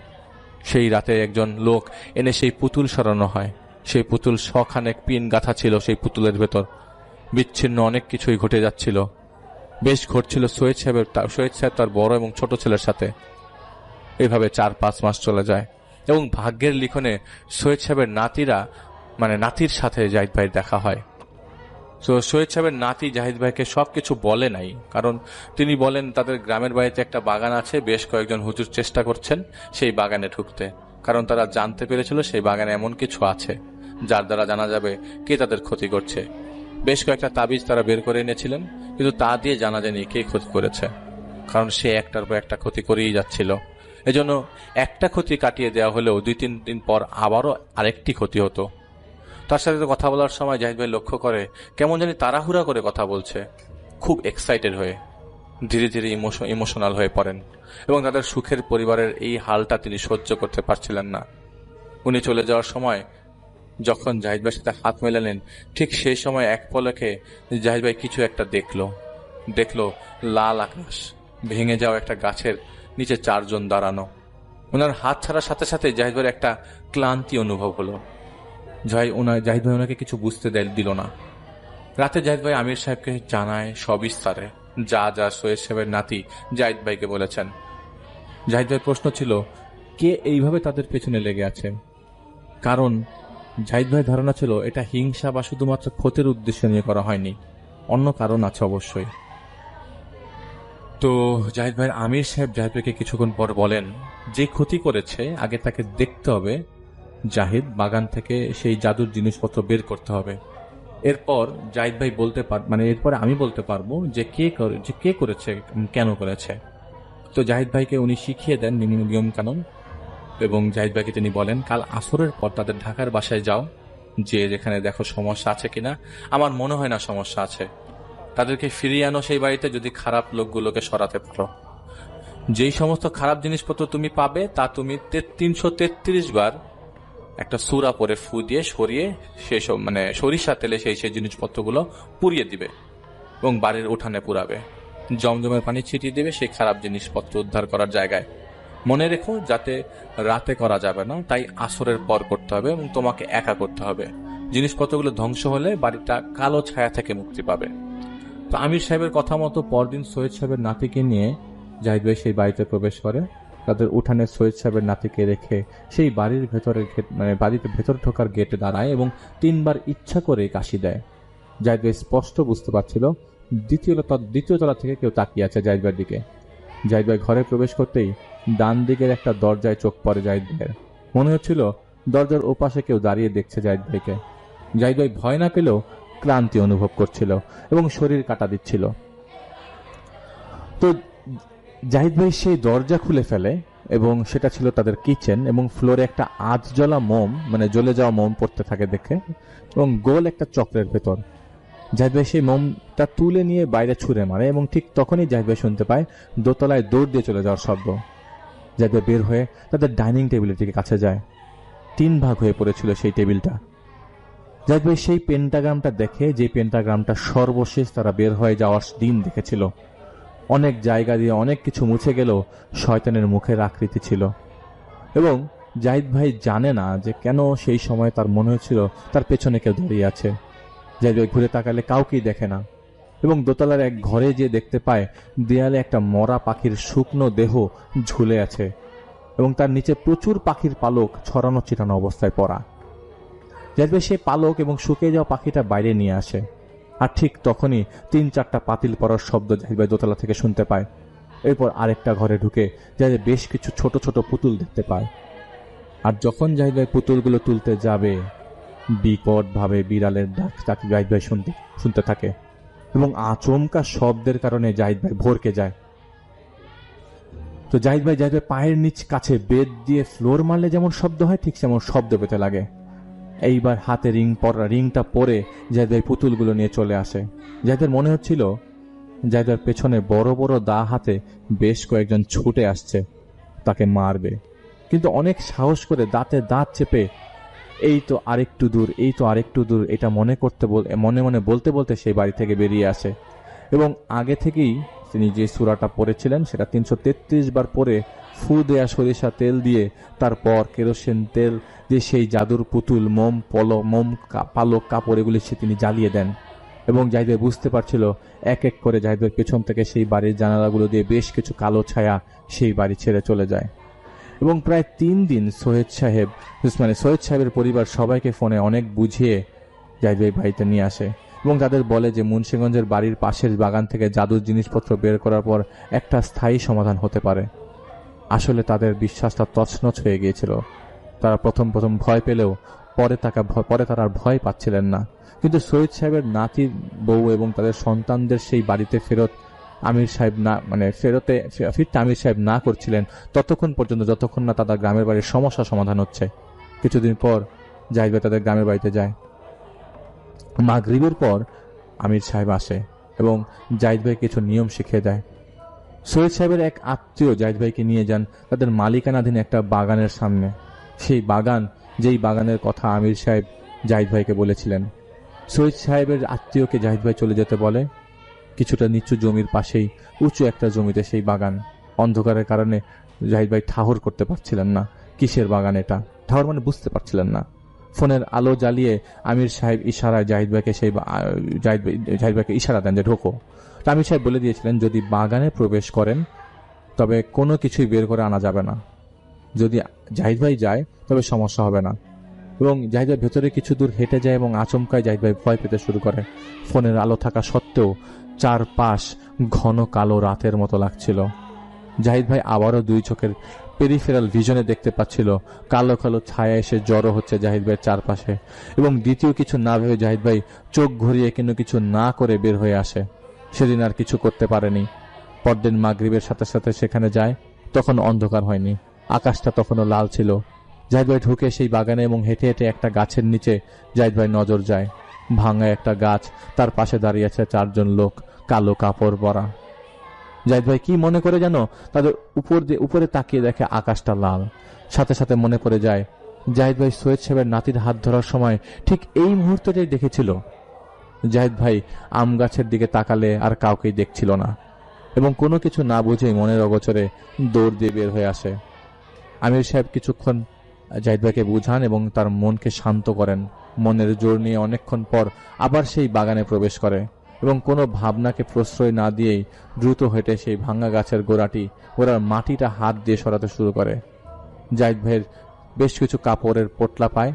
সেই রাতে একজন লোক এনে সেই পুতুল সরানো হয়। সেই পুতুল শখানেক পিন গাঁথা ছিল সেই পুতুলের ভেতর। বিচ্ছিন্ন অনেক কিছুই ঘটে যাচ্ছিল। বেশ ঘটছিল সৈয়দ সাহেব তার বড় এবং ছোট ছেলের সাথে। এইভাবে 4-5 মাস চলে যায় এবং ভাগ্যের লিখনে সৈয়দ সাহেবের নাতির সাথে জাহিদ ভাইয়ের দেখা হয়। তো সৈয়দ সাহেবের নাতি জাহিদ ভাইকে সবকিছু বলে নাই, কারণ তিনি বলেন তাদের গ্রামের বাড়িতে একটা বাগান আছে, বেশ কয়েকজন হুজুর চেষ্টা করছেন সেই বাগানে ঢুকতে, কারণ তারা জানতে পেরেছিল সেই বাগানে এমন কিছু আছে যার দ্বারা জানা যাবে কে তাদের ক্ষতি করছে। বেশ কয়েকটা তাবিজ তারা বের করে এনেছিলেন, কিন্তু তা দিয়ে জানা যায়নি কে ক্ষতি করেছে, কারণ সে একটার পর একটা ক্ষতি করেই যাচ্ছিল। এজন্য একটা ক্ষতি কাটিয়ে দেওয়া হলেও 2-3 দিন পর আবারও আরেকটি ক্ষতি হতো। তার সাথে কথা বলার সময় জাহিদ ভাই লক্ষ্য করে কেমন জানি তাড়াহুড়া করে কথা বলছে, খুব এক্সাইটেড হয়ে ধীরে ধীরে ইমোশনাল হয়ে পড়েন এবং তাদের সুখের পরিবারের এই হালটা তিনি সহ্য করতে পারছিলেন না। উনি চলে যাওয়ার সময় যখন জাহিদ ভাইয়ের সাথে হাত মেলালেন, ঠিক সেই সময় এক পলকে জাহিদ ভাই কিছু একটা দেখলো লাল আকাশ, ভেঙে যাওয়া একটা গাছের নিচে 4 জন দাঁড়ানো। ওনার হাত ছাড়ার সাথে সাথে জাহিদ ভাইয়ের একটা ক্লান্তি অনুভব হলো। জাহিদ ভাই ওনাকে কিছু বুঝতে দিল না। রাতে জাহিদ ভাই আমির সাহেবকে জানায় সবিস্তারে যা সৈয়দ সাহেবের নাতি জাহিদ ভাইকে বলেছেন। জাহিদ ভাইয়ের প্রশ্ন ছিল কে এইভাবে তাদের পেছনে লেগে আছে, কারণ জাহিদ ভাইয়ের ধারণা ছিল এটা হিংসা বা শুধুমাত্র ক্ষতির উদ্দেশ্য নিয়ে করা হয়নি, অন্য কারণ আছে অবশ্যই। তো জাহিদ ভাইয়ের আমির সাহেব জাহিদ ভাইকে কিছুক্ষণ পর বলেন যে ক্ষতি করেছে আগে তাকে দেখতে হবে, জাহিদ বাগান থেকে সেই জাদুর জিনিসপত্র বের করতে হবে। এরপর জাহিদ ভাই এরপরে আমি বলতে পারবো যে কে করেছে, কেন করেছে। তো জাহিদ ভাইকে উনি শিখিয়ে দেন নিয়ম কানুন এবং জাহিদ ভাইকে তিনি বলেন কাল আসরের পর তাদের ঢাকার বাসায় যাও, যে যেখানে দেখো সমস্যা আছে কিনা। আমার মনে হয় না সমস্যা আছে, তাদেরকে ফিরিয়ে আনো সেই বাড়িতে যদি খারাপ লোকগুলোকে সরাতে পারো। যেই সমস্ত খারাপ জিনিসপত্র তুমি পাবে তা তুমি 333 বার একটা সূরা পরে ফু দিয়ে সরিয়ে সেসব সরিষা তেলে সেই জিনিসপত্রগুলো পুড়িয়ে দিবে এবং বাড়ির উঠানে পুরাবে। জমজমের পানি ছিটিয়ে দিবে সেই খারাপ জিনিসপত্র উদ্ধার করার জায়গায়। মনে রেখো যাতে রাতে করা যাবে না, তাই আসরের পর করতে হবে এবং তোমাকে একা করতে হবে। জিনিসপত্রগুলো ধ্বংস হলে বাড়িটা কালো ছায়া থেকে মুক্তি পাবে। তো আমির সাহেবের কথা মতো পরদিন সৈয়দ সাহেবের নাতিকে নিয়ে জাহিদ ভাই সেই বাড়িতে প্রবেশ করে। তাদের উঠানে সৈয়দ সাহেবের নাতিকে রেখে সেই বাড়ির বাড়িতে ভেতর ঢোকার গেটে দাঁড়ায় এবং 3 বার ইচ্ছা করে কাশি দেয়। জাহিদ ভাই স্পষ্ট বুঝতে পারছিল দ্বিতীয় তলা থেকে কেউ তাকিয়ে আছে জাহিদ ভাইয়ের দিকে। জাহিদ ভাই ঘরে প্রবেশ করতেই ডান দিকের একটা দরজায় চোখ পড়ে জাহিদ ভাইয়ের। মনে হচ্ছিল দরজার ওপাশে কেউ দাঁড়িয়ে দেখছে জাহিদ ভাইকে। জাহিদ ভাই ভয় না পেলেও ক্লান্তি অনুভব করছিল এবং শরীর কাটা দিচ্ছিল। তো জাহিদ ভাই সেই দরজা খুলে ফেলে এবং সেটা ছিল তাদের কিচেন, এবং ফ্লোরে একটা আধ জ্বলা মোম জ্বলে যাওয়া মোম পড়তে থাকে দেখে, এবং গোল একটা চক্রের ভেতর। জাহিদ ভাই সেই মোমটা তুলে নিয়ে বাইরে ছুঁড়ে মারে এবং ঠিক তখনই জাহিদ ভাই শুনতে পায় দোতলায় দৌড় দিয়ে চলে যাওয়ার শব্দ। জাহিদ ভাই বের হয়ে তাদের ডাইনিং টেবিলের দিকে কাছে যায়। 3 ভাগ হয়ে পড়েছিল সেই টেবিলটা। জাহিদ ভাই সেই পেন্টাগ্রামটা দেখে, যে পেন্টাগ্রামটা সর্বশেষ তারা বের হয়ে যাওয়ার দিন দেখেছিল। অনেক জায়গা দিয়ে অনেক কিছু মুছে গেলেও শয়তানের মুখের আকৃতি ছিল। এবং জাহিদ ভাই জানে না যে কেন সেই সময় তার মনে হয়েছিল তার পেছনে কেউ দাঁড়িয়ে আছে। জাহিদ ভাই ঘুরে তাকালে কাউকেই দেখে না এবং দোতলার এক ঘরে যে দেখতে পায় দেয়ালে একটা মরা পাখির শুকনো দেহ ঝুলে আছে এবং তার নিচে প্রচুর পাখির পালক ছড়ানো ছিটানো অবস্থায় পড়া। জাহিদ ভাই সেই পালক এবং শুকিয়ে যাওয়া পাখিটা বাইরে নিয়ে আসে, আর ঠিক তখনই 3-4টা পাতিল পড়ার শব্দ জাহিদ ভাই দোতলা থেকে শুনতে পায়। এরপর আরেকটা ঘরে ঢুকে জাহিদ ভাই বেশ কিছু ছোট ছোট পুতুল দেখতে পায়। আর যখন জাহিদ ভাই পুতুলগুলো তুলতে যাবে, বিকট ভাবে বিড়ালের ডাক তাকে জাহিদ ভাই শুনতে থাকে এবং আচমকা শব্দের কারণে জাহিদ ভাই ভরকে যায়। তো জাহিদ ভাই পায়ের নিচ কাছে বেদ দিয়ে ফ্লোর মারলে যেমন শব্দ হয় ঠিক সেমন শব্দ পেতে লাগে। এইবার হাতে রিংটা পরে জাহিদ ভাই পুতুলগুলো নিয়ে চলে আসে। জাহিদের মনে হচ্ছিল জাহিদের পেছনে বড় বড় দা হাতে বেশ কয়েকজন ছুটে আসছে তাকে মারবে, কিন্তু অনেক সাহস করে দাঁতে দাঁত চেপে এই তো আরেকটু দূর এটা মনে মনে বলতে বলতে সেই বাড়ি থেকে বেরিয়ে আসে। এবং আগে থেকেই তিনি যে সূরাটা পড়েছিলেন সেটা 333 বার পরে ফু দেয়া সরিষা তেল দিয়ে, তারপর কেরোসিন তেল দিয়ে সেই জাদুর পুতুল, পালক, কাপড় এগুলি তিনি জ্বালিয়ে দেন। এবং জাহিদ ভাই বুঝতে পারছিল এক এক করে জাহিদ ভাইয়ের পেছন থেকে সেই বাড়ির জানালাগুলো দিয়ে বেশ কিছু কালো ছায়া সেই বাড়ি ছেড়ে চলে যায়। এবং প্রায় 3 দিন সৈয়দ সাহেবের পরিবার সবাইকে ফোনে অনেক বুঝিয়ে জাহিদ ভাই বাড়িতে নিয়ে আসে এবং তাদের বলে যে মুন্সিগঞ্জের বাড়ির পাশের বাগান থেকে জাদুর জিনিসপত্র বের করার পর একটা স্থায়ী সমাধান হতে পারে। আসলে তাদের বিশ্বাসটা তছনছ হয়ে গিয়েছিল। তারা প্রথম ভয় পেলেও পরে তারা আর ভয় পাচ্ছিলেন না। কিন্তু সৈয়দ সাহেবের নাতির বউ এবং তাদের সন্তানদের সেই বাড়িতে ফিরতে আমির সাহেব না করছিলেন ততক্ষণ পর্যন্ত, যতক্ষণ না তাদের গ্রামের বাড়ির সমস্যা সমাধান হচ্ছে। কিছুদিন পর জাহিদ ভাই তাদের গ্রামের বাড়িতে যায়। মাগরিবের পর আমির সাহেব আসে এবং জাহিদ ভাই কিছু নিয়ম শিখিয়ে দেয়। সৈয়দ সাহেবের এক আত্মীয় জাহিদ ভাইকে নিয়ে যান তাদের মালিকানাধীন একটা বাগানের সামনে। সেই বাগান, যেই বাগানের কথা আমির সাহেব জাহিদ ভাইকে বলেছিলেন। সৈয়দ সাহেবের আত্মীয়কে জাহিদ ভাই চলে যেতে বলে। কিছুটা নিচু জমির পাশেই উঁচু একটা জমিতে সেই বাগান। অন্ধকারের কারণে জাহিদ ভাই ঠাহর করতে পারছিলেন না কিসের বাগান এটা, ঠাহর মানে বুঝতে পারছিলেন না। ফোনের আলো জ্বালিয়ে আমির সাহেব ইশারায় জাহিদ ভাইকে ইশারা দেন যে ঢোকো। আমির সাহেব বলে দিয়েছিলেন যদি বাগানে প্রবেশ করেন তবে কোনো কিছুই বের করে আনা যাবে না। যদি জাহিদ ভাই যায় তবে সমস্যা হবে না। এবং জাহিদ ভাই ভেতরে কিছু দূর হেঁটে যায় এবং আচমকায় জাহিদ ভাই ভয় পেতে শুরু করে। ফোনের আলো থাকা সত্ত্বেও চারপাশ ঘন কালো রাতের মতো লাগছিল। জাহিদ ভাই আবারও 2 চোখের পেরিফেরাল ভিশনে দেখতে পাচ্ছিল কালো কালো ছায়া এসে জড়ো হচ্ছে জাহিদ ভাইয়ের চারপাশে। এবং দ্বিতীয় কিছু না ভেবে জাহিদ ভাই চোখ ঘুরিয়ে কিন্তু কিছু না করে বের হয়ে আসে। সেদিন আর কিছু করতে পারেনি। পরদিন মাগরিবের সাথে সাথে সেখানে যায়। তখন অন্ধকার হয়নি, আকাশটা তখনও লাল ছিল। জাহিদ ভাই ঢুকে সেই বাগানে এবং হেঁটে হেঁটে একটা গাছের নিচে জাহিদ ভাই নজর যায়। ভাঙা একটা গাছ, তার পাশে দাঁড়িয়ে আছে 4 জন লোক কালো কাপড় পরা। জাহিদ ভাই কি মনে করে জানো, তাদের উপরে তাকিয়ে দেখে আকাশটা লাল। সাথে সাথে মনে পড়ে যায় জাহিদ ভাই সৈয়দ সাহেবের নাতির হাত ধরার সময় ঠিক এই মুহূর্তটাই দেখেছিল। জাহিদ ভাই আম গাছের দিকে তাকালে আর কাউকেই দেখছিল না এবং কোনো কিছু না বুঝেই মনের অগোচরে দৌড় দিয়ে বের হয়ে আসে। আমির সাহেব কিছুক্ষণ জাহিদ ভাইকে বুঝান এবং তার মনকে শান্ত করেন। মনের জোর নিয়ে অনেকক্ষণ পর আবার সেই বাগানে প্রবেশ করে এবং কোনো ভাবনাকে প্রশ্রয় না দিয়েই দ্রুত হেঁটে সেই ভাঙা গাছের গোড়ার মাটিটা হাত দিয়ে সরাতে শুরু করে। জাহিদ ভাইয়ের বেশ কিছু কাপড়ের পোটলা পায়।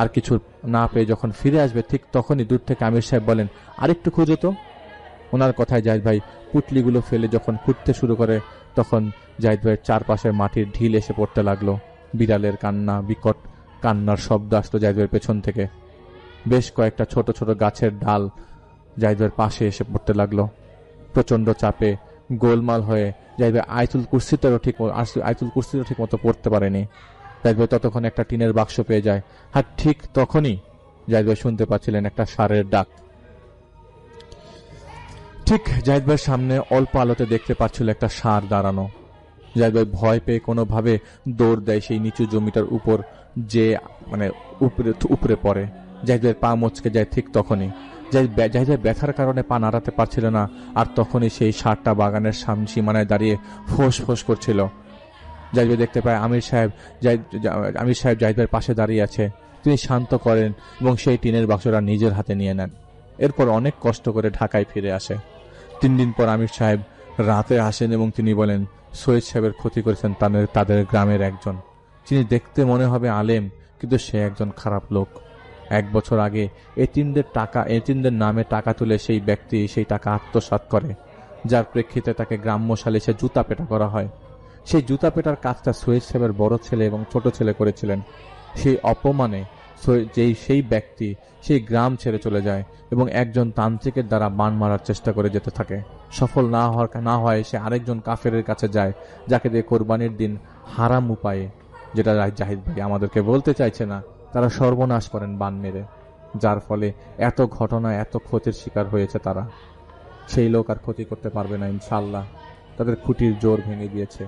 আর কিছু না পেয়ে যখন ফিরে আসবে ঠিক তখনই দূর থেকে আমির সাহেব বলেন, আরেকটু খুঁজো তো। ওনার কথায় জাহিদ ভাই পুটলিগুলো ফেলে যখন খুঁড়তে শুরু করে তখন জাহিদ ভাইয়ের চারপাশের মাটির ঢিল এসে পড়তে লাগলো। বিড়ালের কান্না, বিকট কান্নার শব্দ আসতো জাহিদ ভাইয়ের পেছন থেকে। বেশ কয়েকটা ছোট ছোট গাছের ডাল জাহিদ ভাইয়ের পাশে এসে পড়তে লাগলো। প্রচন্ড চাপে গোলমাল হয়ে জাহিদ ভাই আয়াতুল কুরসিটাও ঠিক মতো পড়তে পারেনি। জাহিদ ভাই ততক্ষণ একটা টিনের বাক্স পেয়ে যায়। আর ঠিক তখনই জাহিদ ভাই শুনতে পাচ্ছিলেন একটা ষাঁড়ের ডাক। ঠিক জাহিদ ভাইয়ের সামনে অল্প আলোতে দেখতে পাচ্ছিল একটা ষাঁড় দাঁড়ানো। জাহিদ ভাই ভয় পেয়ে কোনোভাবে দৌড় দেয় সেই নিচু জমিটার উপর, যে উপরে পড়ে। জাহিদ ভাইয়ের পা মচকে যায় ঠিক তখনই। জাহিদ ভাই ব্যথার কারণে পা নাড়াতে পারছিল না। আর তখনই সেই ষাঁড়টা বাগানের সীমানায় দাঁড়িয়ে ফোঁস ফোঁস করছিল। জাহিদ ভাই দেখতে পায় আমির সাহেব জাহিদ ভাইয়ের পাশে দাঁড়িয়ে আছে। তিনি শান্ত করেন এবং সেই টিনের বাক্সটা নিজের হাতে নিয়ে নেন। এরপর অনেক কষ্ট করে ঢাকায় ফিরে আসে। 3 দিন পর আমির সাহেব রাতে আসেন এবং তিনি বলেন সৈয়দ সাহেবের ক্ষতি করেছেন তাদের গ্রামের একজন। যিনি দেখতে মনে হবে আলেম, কিন্তু সে একজন খারাপ লোক। 1 বছর আগে এতিমদের নামে টাকা তুলে সেই ব্যক্তি সেই টাকা আত্মসাৎ করে, যার প্রেক্ষিতে তাকে গ্রাম্য সালিশে জুতা পেটা করা হয়। সেই জুতা পেটার কাজটা সৈয়দ সাহেবের বড় ছেলে এবং ছোট ছেলে করেছিলেন। সেই অপমানে সেই ব্যক্তি সেই গ্রাম ছেড়ে চলে যায় এবং একজন তান্ত্রিকের দ্বারা বান মারার চেষ্টা করে যেতে থাকে। সফল না হয় সে আরেকজন কাফেরের কাছে যায়, যাকে দিয়ে কোরবানির দিন হারাম উপায়ে, যেটা জাহিদ ভাই আমাদেরকে বলতে চাইছে না, তারা সর্বনাশ করেন বান মেরে, যার ফলে এত ঘটনা, এত ক্ষতির শিকার হয়েছে তারা। সেই লোক আর ক্ষতি করতে পারবে না ইনশাআল্লাহ। তাদের খুঁটির জোর ভেঙে দিয়েছে।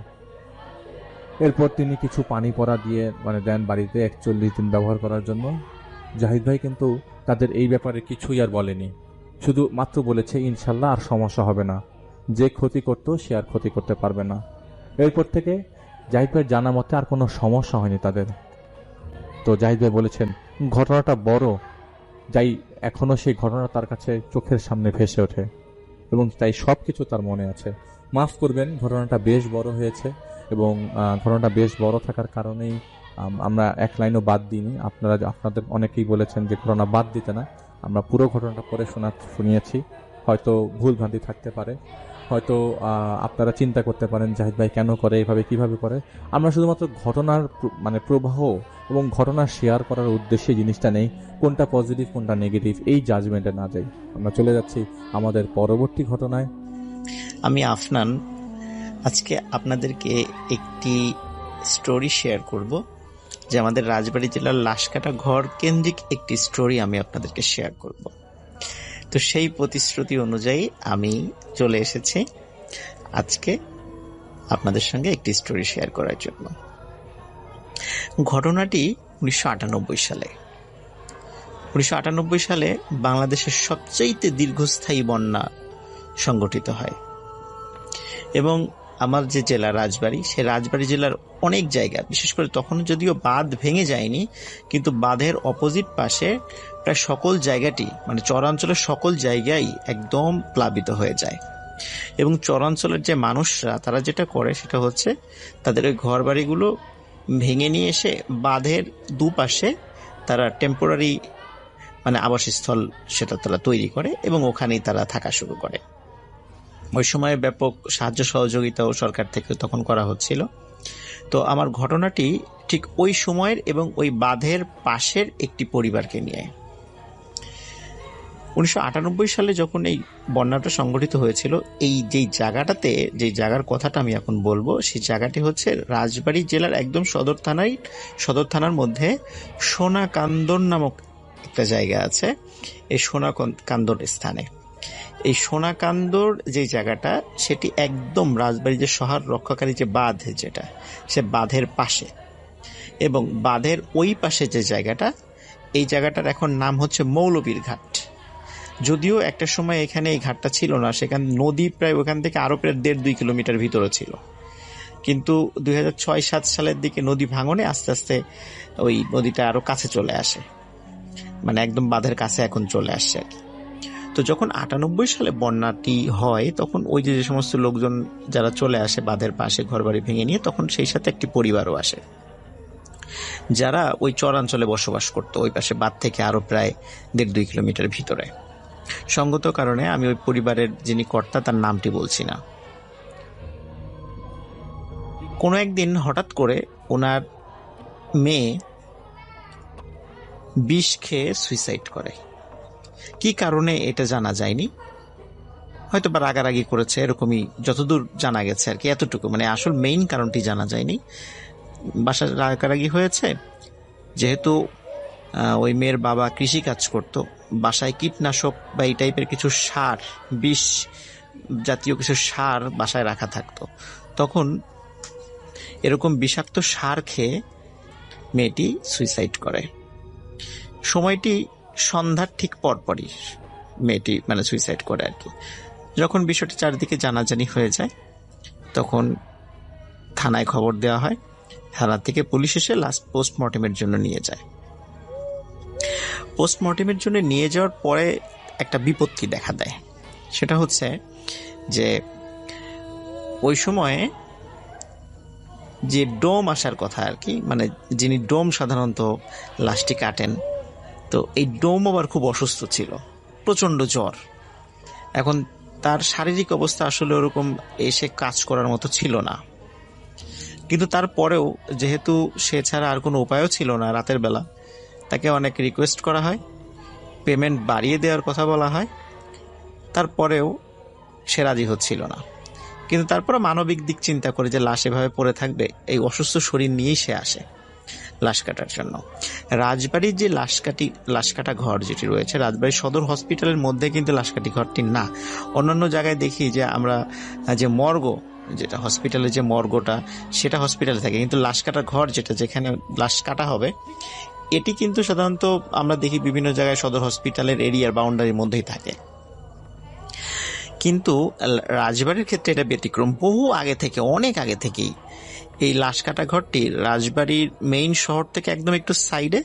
এরপর তিনি কিছু পানি পড়া দিয়ে দেন বাড়িতে 41 দিন ব্যবহার করার জন্য। জাহিদ ভাই কিন্তু তাদের এই ব্যাপারে কিছুই আর বলেনি, শুধু মাত্র বলেছে ইনশাল্লাহ আর সমস্যা হবে না, যে ক্ষতি করত সে আর ক্ষতি করতে পারবে না। এরপর থেকে জাহিদ ভাইয়ের জানা মতে আর কোনো সমস্যা হয়নি তাদের। তো জাহিদ ভাই বলেছেন ঘটনাটা বড়, যাই এখনো সেই ঘটনা তার কাছে চোখের সামনে ভেসে ওঠে এবং তাই সবকিছু তার মনে আছে। মাফ করবেন, ঘটনাটা বেশ বড় হয়েছে এবং ঘটনাটা বেশ বড় থাকার কারণেই আমরা এক লাইনও বাদ দিইনি। আপনাদের অনেকেই বলেছেন যে ঘটনা বাদ দিতে না, আমরা পুরো ঘটনাটা পরে শুনিয়েছি। হয়তো ভুল ভ্রান্তি থাকতে পারে, হয়তো আপনারা চিন্তা করতে পারেন জাহিদ ভাই কেন করে, এইভাবে কিভাবে করে। আমরা শুধুমাত্র ঘটনার মানে প্রবাহ এবং ঘটনা শেয়ার করার উদ্দেশ্যে জিনিসটা নেই, কোনটা পজিটিভ কোনটা নেগেটিভ এই জাজমেন্টে না যাই। আমরা চলে যাচ্ছি আমাদের পরবর্তী ঘটনায়। আমি আফনান আজকে আপনাদেরকে একটি স্টোরি শেয়ার করব, যে আমাদের রাজবাড়ী জেলার লাশকাটা ঘর কেন্দ্রিক একটি স্টোরি আমি আপনাদেরকে শেয়ার করব। তো সেই প্রতিশ্রুতি অনুযায়ী আমি চলে এসেছি আজকে আপনাদের সঙ্গে একটি স্টোরি শেয়ার করার জন্য। ঘটনাটি 1998 সালে। 1998 সালে বাংলাদেশের সবচেয়ে দীর্ঘস্থায়ী বন্যা সংগঠিত হয় এবং আমার যে জেলা রাজবাড়ী, সে রাজবাড়ী জেলার অনেক জায়গা, বিশেষ করে তখন যদিও বাঁধ ভেঙে যায়নি, কিন্তু বাঁধের অপোজিট পাশে প্রায় সকল জায়গাটি, মানে চরাঞ্চলের সকল জায়গায় একদম প্লাবিত হয়ে যায়। এবং চরাঞ্চলের যে মানুষরা তারা যেটা করে সেটা হচ্ছে তাদের ওই ঘর বাড়িগুলো ভেঙে নিয়ে এসে বাঁধের দুপাশে তারা টেম্পোরারি মানে আবাসস্থল সেটা তারা তৈরি করে এবং ওখানেই তারা থাকা শুরু করে। ওই সময় ব্যাপক সাহায্য সহযোগিতাও সরকার থেকে তখন করা হচ্ছিল। তো আমার ঘটনাটি ঠিক ওই সময়ের এবং ওই বাঁধের পাশের একটি পরিবারকে নিয়ে। 1998 সালে যখন এই বন্যাটা সংঘটিত হয়েছিল, এই যেই জায়গাটাতে, যেই জায়গার কথাটা আমি এখন বলবো, সেই জায়গাটি হচ্ছে রাজবাড়ী জেলার একদম সদর থানার মধ্যে সোনাকান্দর নামক একটা জায়গা আছে। এই সোনাকান্দর স্থানে, এই সোনাকান্দর যে জায়গাটা, সেটি একদম রাজবাড়ী যে শহর রক্ষাকারী যে বাঁধ, যেটা সে বাঁধের পাশে, এবং বাঁধের ওই পাশে যে জায়গাটা, এই জায়গাটার এখন নাম হচ্ছে মৌলবীর ঘাট। যদিও একটা সময় এখানে এই ঘাটটা ছিল না, সেখানে নদী প্রায় ওখান থেকে আরো প্রায় 1.5-2 কিলোমিটার ভিতরে ছিল, কিন্তু 2006-07 সালের দিকে নদী ভাঙনে আস্তে আস্তে ওই নদীটা আরো কাছে চলে আসে, মানে একদম বাঁধের কাছে এখন চলে আসছে আর কি। তো যখন 98 সালে বন্যাটি হয়, তখন ওই যে সমস্ত লোকজন যারা চলে আসে বাঁধের পাশে ঘরবাড়ি ভেঙে নিয়ে, তখন সেই সাথে একটি পরিবারও আসে যারা ওই চরাঞ্চলে বসবাস করতো, ওই পাশে বাঁধ থেকে আরো প্রায় 1.5-2 কিলোমিটার ভিতরে। সঙ্গত কারণে আমি ওই পরিবারের যিনি কর্তা তার নামটি বলছি না। কোনো একদিন হঠাৎ করে ওনার মেয়ে বিষ খেয়ে সুইসাইড করে। কি কারণে এটা জানা যায়নি, হয়তো বা রাগারাগি করেছে, এরকমই যতদূর জানা গেছে আর কি, এতটুকু, মানে আসল মেইন কারণটি জানা যায়নি। বাসায় রাগারাগি হয়েছে, যেহেতু ওই মেয়ের বাবা কৃষি কাজ করত, বাসায় কীটনাশক বা এই টাইপের কিছু সার, বিষ জাতীয় কিছু সার বাসায় রাখা থাকতো, তখন এরকম বিষাক্ত সার খেয়ে মেয়েটি সুইসাইড করে। সময়টি সন্ধ্যার ঠিক পরপরই মেয়েটি মানে সুইসাইড করে আর কি। যখন বিষয়টি চারিদিকে জানাজানি হয়ে যায়, তখন থানায় খবর দেওয়া হয়। থানা থেকে পুলিশ এসে লাস্ট পোস্টমর্টেমের জন্য নিয়ে যায়। পোস্টমর্টেমের জন্য নিয়ে যাওয়ার পরে একটা বিপত্তি দেখা দেয়। সেটা হচ্ছে যে ওই সময়ে যে ডোম আসার কথা আর কি, মানে যিনি ডোম সাধারণত লাশটি কাটেন, তো এই ডোম আবার খুব অসুস্থ ছিল, প্রচণ্ড জ্বর। এখন তার শারীরিক অবস্থা আসলে ওরকম এসে কাজ করার মতো ছিল না, কিন্তু তারপরেও যেহেতু সে ছাড়া আর কোনো উপায়ও ছিল না, রাতের বেলা তাকে অনেক রিকোয়েস্ট করা হয়, পেমেন্ট বাড়িয়ে দেওয়ার কথা বলা হয়, তারপরেও সে রাজি হচ্ছিল না। কিন্তু তারপরে মানবিক দিক চিন্তা করে যে লাশ এভাবে পড়ে থাকবে, এই অসুস্থ শরীর নিয়েই সে আসে লাশ কাটার জন্য। রাজবাড়ির যে লাশ কাটা ঘর যেটি রয়েছে, রাজবাড়ির সদর হসপিটালের মধ্যে কিন্তু লাশ কাটি ঘরটি না। অন্যান্য জায়গায় দেখি যে আমরা যে মর্গ, যেটা হসপিটালের যে মর্গটা, সেটা হসপিটালে থাকে, কিন্তু লাশ কাটার ঘর যেটা যেখানে লাশ কাটা হবে, এটি কিন্তু সাধারণত আমরা দেখি বিভিন্ন জায়গায় সদর হসপিটালের এরিয়ার বাউন্ডারির মধ্যেই থাকে। কিন্তু রাজবাড়ির ক্ষেত্রে এটা ব্যতিক্রম। বহু আগে থেকে, অনেক আগে থেকেই এই লাশ কাটা ঘরটি রাজবাড়ির মেইন শহর থেকে একদম একটু সাইডে।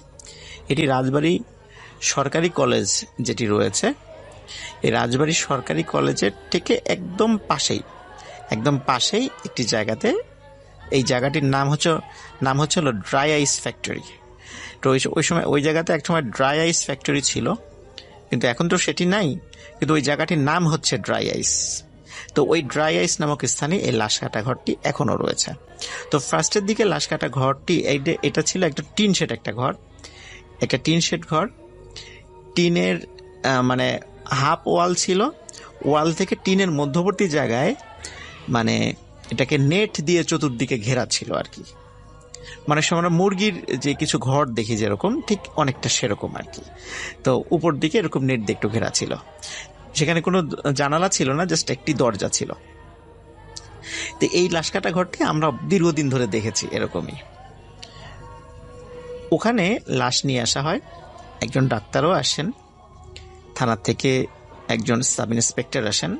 এটি রাজবাড়ি সরকারি কলেজ যেটি রয়েছে, এই রাজবাড়ি সরকারি কলেজের থেকে একদম পাশেই একটি জায়গাতে, এই জায়গাটির নাম হচ্ছে ড্রাই আইস ফ্যাক্টরি। তো ওই সময় ওই জায়গাতে একসময় ড্রাই আইস ফ্যাক্টরি ছিল, কিন্তু এখন তো সেটি নাই, কিন্তু ওই জায়গাটির নাম হচ্ছে ড্রাই আইস। তো ওই ড্রাই আইস নামক স্থানে এই লাশ কাটা ঘরটি এখনো রয়েছে। তো ফার্স্টের দিকে লাশ কাটা ঘরটি এটা ছিল একটা টিন শেড ঘর, টিনের মানে হাফ ওয়াল ছিল, ওয়াল থেকে টিনের মধ্যবর্তী জায়গায় মানে এটাকে নেট দিয়ে চতুর্দিকে ঘেরা ছিল আর কি। মানে আমরা মুরগির যে কিছু ঘর দেখি যেরকম, ঠিক অনেকটা সেরকম আর কি। তো উপর দিকে এরকম নেট দিয়ে একটু ঘেরা ছিল, সেখানে কোনো জানালা ছিল না, জাস্ট একটি দরজা ছিল। তো এই লাশ কাটা ঘরটি আমরা দীর্ঘদিন ধরে দেখেছি এরকমই। ওখানে লাশ নিয়ে আসা হয়, একজন ডাক্তারও আসেন, থানা থেকে একজন সাব ইন্সপেক্টর আসেন।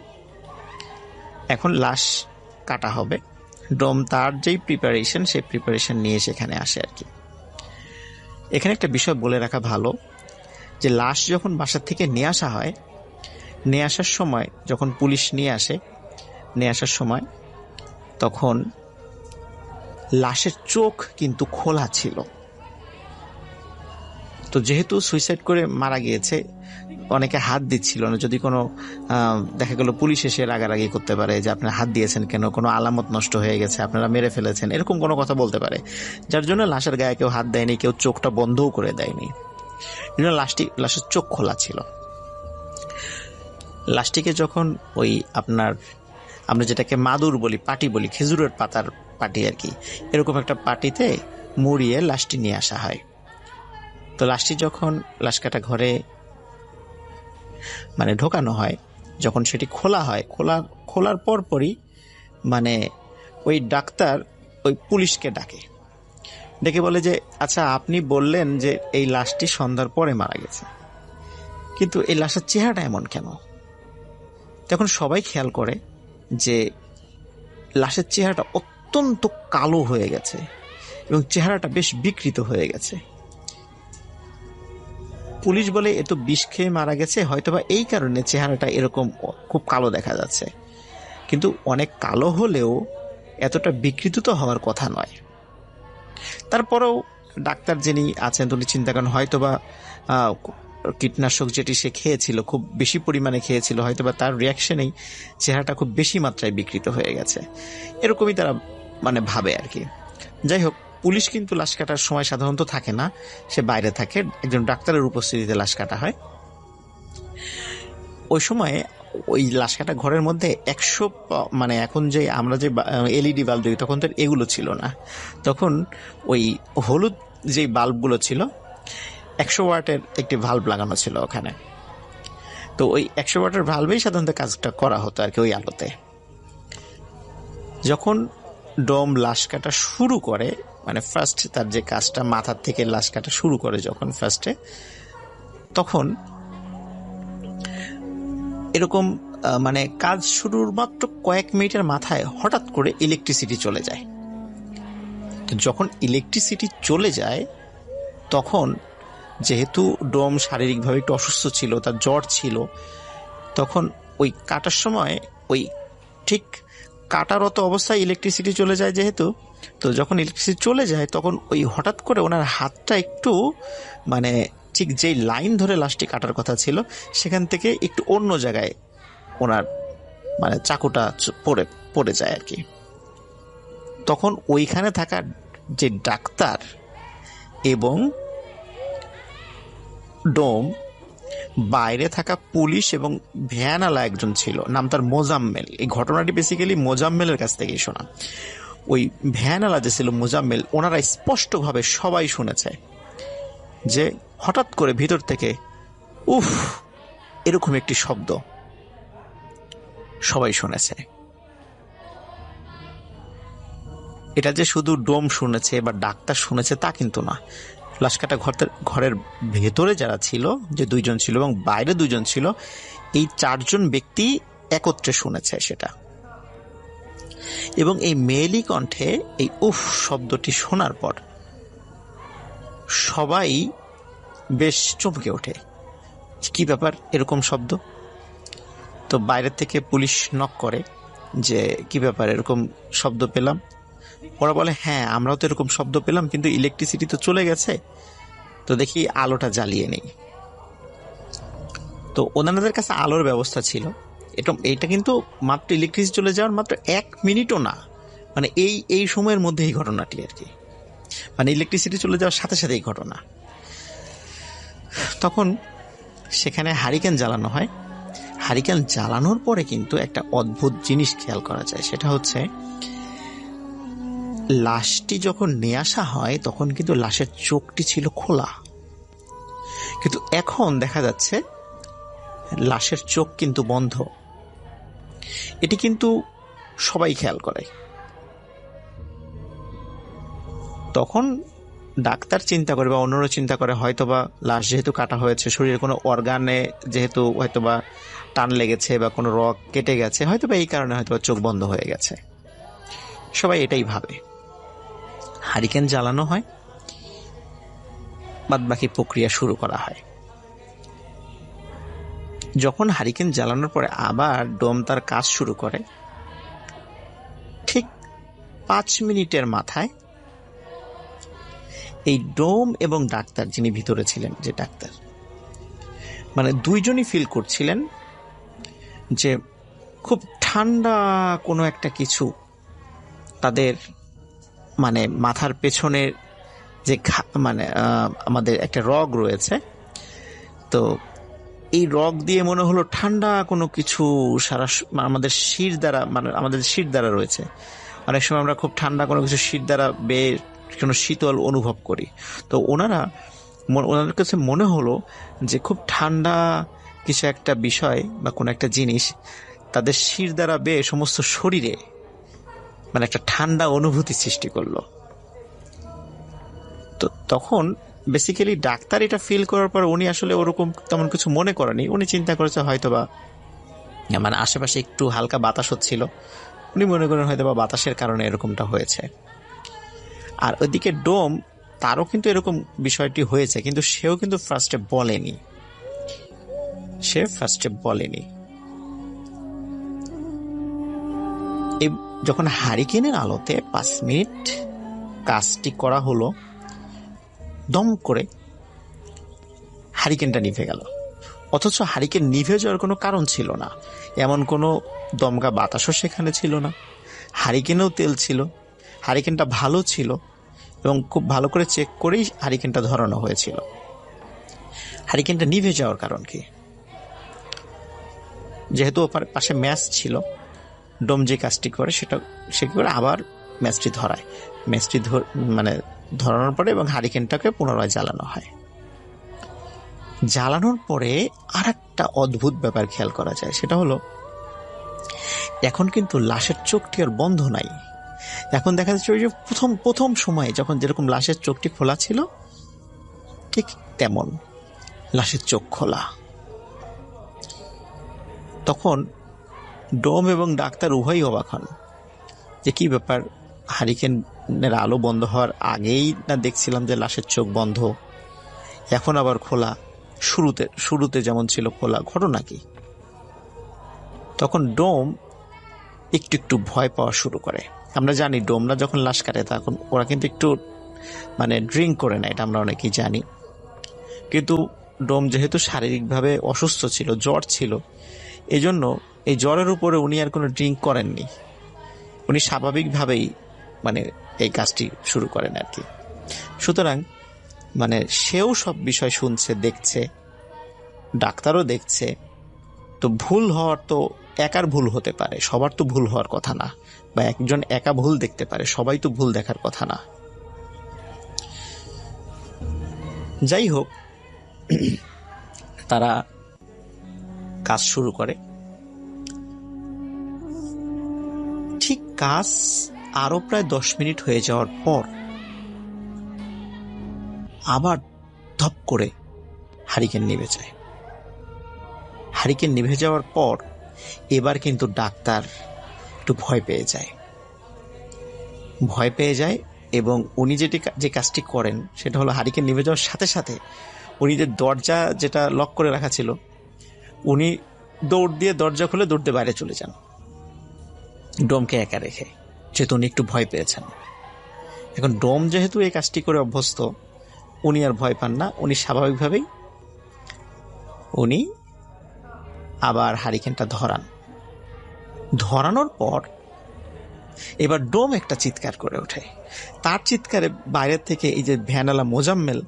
এখন লাশ কাটা হবে, ডোম তার যেই প্রিপারেশন, সেই প্রিপারেশন নিয়ে সেখানে আসে আর কি। এখানে একটা বিষয় বলে রাখা ভালো, যে লাশ যখন বাসা থেকে নিয়ে আসা হয়, নিয়ে আসার সময় যখন পুলিশ নিয়ে আসার সময় তখন লাশের চোখ কিন্তু খোলা ছিল। তো যেহেতু সুইসাইড করে মারা গিয়েছে, অনেকে হাত দিচ্ছিল না। যদি কোনো দেখা গেল পুলিশ এসে রাগারাগি করতে পারে যে আপনারা হাত দিয়েছেন কেন, কোনো আলামত নষ্ট হয়ে গেছে, আপনারা মেরে ফেলেছেন, এরকম কোনো কথা বলতে পারে, যার জন্য লাশের গায়ে কেউ হাত দেয়নি, কেউ চোখটা বন্ধও করে দেয়নি। লাশের চোখ খোলা ছিল। লাশটিকে যখন ওই আমরা যেটাকে মাদুর বলি, পাটি বলি, খেজুরের পাতার পাটি আর কি, এরকম একটা পাটিতে মুড়িয়ে লাশটি নিয়ে আসা হয়। তো লাশটি যখন লাশ কাটা ঘরে মানে ঢোকানো হয়, যখন সেটি খোলা হয়, খোলার পরপরই মানে ওই ডাক্তার ওই পুলিশকে ডেকে বলে যে আচ্ছা, আপনি বললেন যে এই লাশটি সন্ধ্যার পরে মারা গেছে, কিন্তু এই লাশের চেহারাটা এমন কেন? তখন সবাই খেয়াল করে যে লাশের চেহারাটা অত্যন্ত কালো হয়ে গেছে এবং চেহারাটা বেশ বিকৃত হয়ে গেছে। পুলিশ বলে এ তো বিষ খেয়ে মারা গেছে, হয়তোবা এই কারণে চেহারাটা এরকম খুব কালো দেখা যাচ্ছে। কিন্তু অনেক কালো হলেও এতটা বিকৃত তো হওয়ার কথা নয়। তারপরেও ডাক্তার যিনি আছেন তিনি চিন্তা করেন হয়তোবা কীটনাশক যেটি সে খেয়েছিল, খুব বেশি পরিমাণে খেয়েছিল, হয়তোবা তার রিয়াকশনেই চেহারাটা খুব বেশি মাত্রায় বিকৃত হয়ে গেছে, এরকমই তারা মানে ভাবে আর কি। যাই হোক, পুলিশ কিন্তু লাশ কাটার সময় সাধারণত থাকে না, সে বাইরে থাকে, একজন ডাক্তারের উপস্থিতিতে লাশ কাটা হয়। ওই সময়ে ওই লাশ কাটা ঘরের মধ্যে 100 মানে এখন যে আমরা যে এলইডি বাল্ব দেখি, তখন তো এগুলো ছিল না। তখন ওই হলুদ যে বাল্বগুলো ছিল, 100 ওয়াটের একটি ভাল্ব লাগানো ছিল ওখানে। তো ওই 100 ওয়াটের ভাল্বেই সাধারণত কাজটা করা হতো আর কি। ওই আলোতে যখন ডোম লাশ কাটা শুরু করে, মানে ফার্স্ট তার যে কাজটা মাথার থেকে লাশ কাটা শুরু করে যখন ফার্স্টে, তখন এরকম মানে কাজ শুরুর মাত্র কয়েক মিনিটের মাথায় হঠাৎ করে ইলেকট্রিসিটি চলে যায়। তো যখন ইলেকট্রিসিটি চলে যায়, তখন যেহেতু ডোম শারীরিকভাবে একটু অসুস্থ ছিল, তার জ্বর ছিল, তখন ওই কাটার সময় ওই ঠিক কাটারত অবস্থায় ইলেকট্রিসিটি চলে যায় যেহেতু, তো যখন ইলেকট্রিসিটি চলে যায় তখন ওই হঠাৎ করে ওনার হাতটা একটু মানে ঠিক যেই লাইন ধরে লাশটি কাটার কথা ছিল সেখান থেকে একটু অন্য জায়গায় ওনার মানে চাকুটা পড়ে যায় আর কি। তখন ওইখানে থাকা যে ডাক্তার এবং ডোম, বাইরে থাকা পুলিশ এবং ভ্যানওয়ালা একজন ছিল, নাম তার মোজাম্মেল। এই ঘটনাটি বেসিক্যালি মোজাম্মেলের কাছ থেকেই শোনা। ওই ভ্যানওয়ালা যে ছিল মোজাম্মেল, ওনারা স্পষ্টভাবে সবাই শুনেছে যে হঠাৎ করে ভিতর থেকে উফ এরকম একটি শব্দ সবাই শুনেছে। এটা যে শুধু ডোম শুনেছে বা ডাক্তার শুনেছে তা কিন্তু না, লাশ কাটা ঘরের ভেতরে যারা ছিল, যে 2 জন ছিল এবং বাইরে 2 জন ছিল, এই 4 জন ব্যক্তি একত্রে শুনেছে সেটা। এবং এই মেয়েলি কণ্ঠে এই উফ শব্দটি শোনার পর সবাই বেশ চমকে ওঠে। কি ব্যাপার, এরকম শব্দ? তো বাইরের থেকে পুলিশ নক করে যে কি ব্যাপার, এরকম শব্দ পেলাম। ওরা বলে হ্যাঁ আমরাও তো এরকম শব্দ পেলাম, কিন্তু ইলেকট্রিসিটি তো চলে গেছে, তো দেখি আলোটা জ্বালিয়ে নেই। তো ওনাদের কাছে আলোর ব্যবস্থা ছিল। এটা কিন্তু মাত্র ইলেকট্রিসিটি চলে যাওয়ার মাত্র 1 মিনিটও না, মানে এই সময়ের মধ্যে এই ঘটনাটি আর কি, মানে ইলেকট্রিসিটি চলে যাওয়ার সাথে সাথে এই ঘটনা। তখন সেখানে হারিকেন জ্বালানো হয়। হারিকেন জ্বালানোর পরে কিন্তু একটা অদ্ভুত জিনিস খেয়াল করা যায়, সেটা হচ্ছে লাশটি যখন নিয়ে আসা হয় তখন কিন্তু লাশের চোখটি ছিল খোলা, কিন্তু এখন দেখা যাচ্ছে লাশের চোখ কিন্তু বন্ধ। এটি কিন্তু সবাই খেয়াল করে। তখন ডাক্তার চিন্তা করে বা অন্যরা চিন্তা করে হয়তোবা লাশ যেহেতু কাটা হয়েছে, শরীরের কোনো অর্গানে যেহেতু হয়তোবা টান লেগেছে বা কোনো রগ কেটে গেছে, হয়তোবা এই কারণে হয়তোবা চোখ বন্ধ হয়ে গেছে। সবাই এটাই ভাবে। হারিকেন জ্বালানো হয়, বাদবাকি প্রক্রিয়া শুরু করা হয়। যখন হারিকেন জ্বালানোর পরে আবার ডোম তার কাজ শুরু করে, ঠিক 5 মিনিটের মাথায় এই ডোম এবং ডাক্তার, যিনি ভিতরে ছিলেন যে ডাক্তার, মানে দুইজনই ফিল করছিলেন যে খুব ঠান্ডা কোনো একটা কিছু তাদের মানে মাথার পেছনের যে মানে আমাদের একটা রগ রয়েছে, তো এই রগ দিয়ে মনে হলো ঠান্ডা কোনো কিছু সারা আমাদের শির দ্বারা, মানে আমাদের শির দ্বারা রয়েছে। অনেক সময় আমরা খুব ঠান্ডা কোনো কিছু শির দ্বারা বেয়ে কোনো শীতল অনুভব করি। তো ওনাদের কাছে মনে হলো যে খুব ঠান্ডা কিছু একটা বিষয় বা কোনো একটা জিনিস তাদের শির দ্বারা বেয়ে সমস্ত শরীরে মানে একটা ঠান্ডা অনুভূতি সৃষ্টি করলো। তো তখন বেসিক্যালি ডাক্তার এটা ফিল করার পর উনি আসলে ওরকম তেমন কিছু মনে করেনি। উনি চিন্তা করেছে হয়তোবা মানে আশেপাশে একটু হালকা বাতাস হচ্ছিল, উনি মনে করেন হয়তোবা বাতাসের কারণে এরকমটা হয়েছে। আর ওইদিকে ডোম, তারও কিন্তু এরকম বিষয়টি হয়েছে, কিন্তু সেও কিন্তু ফার্স্টে বলেনি। এই যখন হারিকেনের আলোতে 5 মিনিট কাজটি করা হলো, দম করে হারিকেনটা নিভে গেল। অথচ হারিকেন নিভে যাওয়ার কোনো কারণ ছিল না, এমন কোনো দমকা বাতাসও সেখানে ছিল না। হারিকেনেও তেল ছিল, হারিকেনটা ভালো ছিল এবং খুব ভালো করে চেক করেই হারিকেনটা ধরানো হয়েছিল। হারিকেনটা নিভে যাওয়ার কারণ কি? যেহেতু পাশে ম্যাচ ছিল, ডোম যে কাজটি করে সে কি করে আবার ম্যাচটি ধরায়, ম্যাচটি মানে ধরানোর পরে এবং হারিকেনটাকে পুনরায় জ্বালানো হয়। জ্বালানোর পরে আর একটা অদ্ভুত ব্যাপার খেয়াল করা যায়, সেটা হলো এখন কিন্তু লাশের চোখটি আর বন্ধ নাই। এখন দেখা যাচ্ছে ওই যে প্রথম সময়ে যখন যেরকম লাশের চোখটি খোলা ছিল, ঠিক তেমন লাশের চোখ খোলা। তখন ডোম এবং ডাক্তার উভয়ই অবাক হন যে কি ব্যাপার, হারিকেনের আলো বন্ধ হওয়ার আগেই না দেখছিলাম যে লাশের চোখ বন্ধ, এখন আবার খোলা, শুরুতে যেমন ছিল খোলা, ঘটনা কি? তখন ডোম একটু ভয় পাওয়া শুরু করে। আমরা জানি ডোমরা যখন লাশ কাটে তখন ওরা কিন্তু একটু মানে ড্রিঙ্ক করে না, এটা আমরা অনেকেই জানি। কিন্তু ডোম যেহেতু শারীরিকভাবে অসুস্থ ছিল, জ্বর ছিল, এজন্য এই জ্বরের উপরে উনি আর কোনো ড্রিঙ্ক করেননি। উনি স্বাভাবিকভাবেই মানে এই কাজটি শুরু করেন আর কি। সুতরাং মানে সেও সব বিষয় শুনছে, দেখছে, ডাক্তারও দেখছে। তো ভুল হওয়ার তো একার ভুল হতে পারে, সবার তো ভুল হওয়ার কথা না, বা একজন একা ভুল দেখতে পারে, সবাই তো ভুল দেখার কথা না। যাই হোক, তারা কাজ শুরু করে। ঠিক কাজ আরো প্রায় 10 মিনিট হয়ে যাওয়ার পর আবার ধপ করে হারিকেন নিভে যায়। হারিকেন নিভে যাওয়ার পর এবার কিন্তু ডাক্তার একটু ভয় পেয়ে যায়। ভয় পেয়ে যায় এবং উনি যে কাজটি করেন সেটা হলো হারিকেন নিভে যাওয়ার সাথে সাথে উনি যে দরজা যেটা লক করে রাখা ছিল উনি দৌড় দিয়ে দরজা খুলে দৌড় দিয়ে বাইরে চলে যান, ডোমকে একা রেখে, যেহেতু উনি একটু ভয় পেয়েছেন। এখন ডোম যেহেতু এই কাজটি করে অভ্যস্ত, উনি আর ভয় পান না। উনি স্বাভাবিকভাবেই উনি আবার হারিকেনটা ধরানোর পর এবার ডোম একটা চিৎকার করে ওঠে। তার চিৎকারে বাইরের থেকে এই যে ভ্যানালা মোজাম্মেল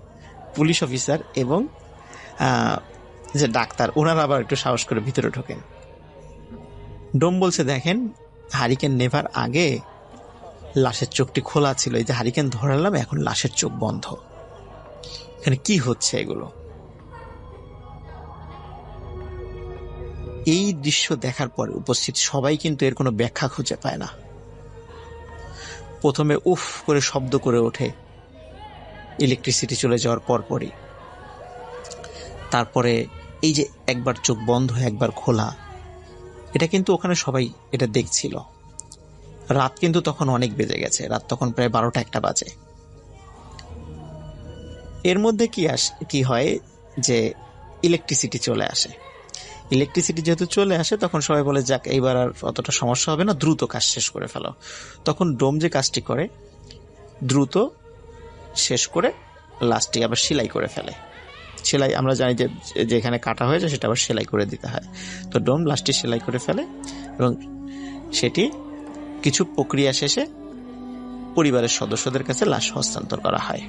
পুলিশ অফিসার এবং যে ডাক্তার, ওনারা আবার একটু সাহস করে ভিতরে ঢোকেন। ডোম বলছে, দেখেন হারিকেন নেভার আগে লাশের চোখটি খোলা ছিল, এই যে হারিকেন ধরালাম এখন লাশের চোখ বন্ধ। এখানে কি হচ্ছে এগুলো? এই দৃশ্য দেখার পরে উপস্থিত সবাই কিন্তু এর কোনো ব্যাখ্যা খুঁজে পায় না। প্রথমে উফ করে শব্দ করে ওঠে ইলেকট্রিসিটি চলে যাওয়ার পরপরই। তারপরে এই যে একবার চোখ বন্ধ একবার খোলা, এটা কিন্তু ওখানে সবাই এটা দেখছিল। রাত কিন্তু তখন অনেক বেজে গেছে, রাত তখন প্রায় 12টা-1টা বাজে। এর মধ্যে কি হয় যে ইলেকট্রিসিটি চলে আসে। ইলেকট্রিসিটি যেহেতু চলে আসে তখন সবাই বলে, যাক এইবার আর অতটা সমস্যা হবে না, দ্রুত কাজ শেষ করে ফেলো। তখন ডোম যে কাজটি করে, দ্রুত শেষ করে লাশটি আবার সেলাই করে ফেলে। সেলাই আমরা জানি যে যেখানে কাটা হয়েছে সেটা আবার সেলাই করে দিতে হয়। তো ডোম লাশটি সেলাই করে ফেলে এবং সেটি কিছু প্রক্রিয়া শেষে পরিবারের সদস্যদের কাছে লাশ হস্তান্তর করা হয়।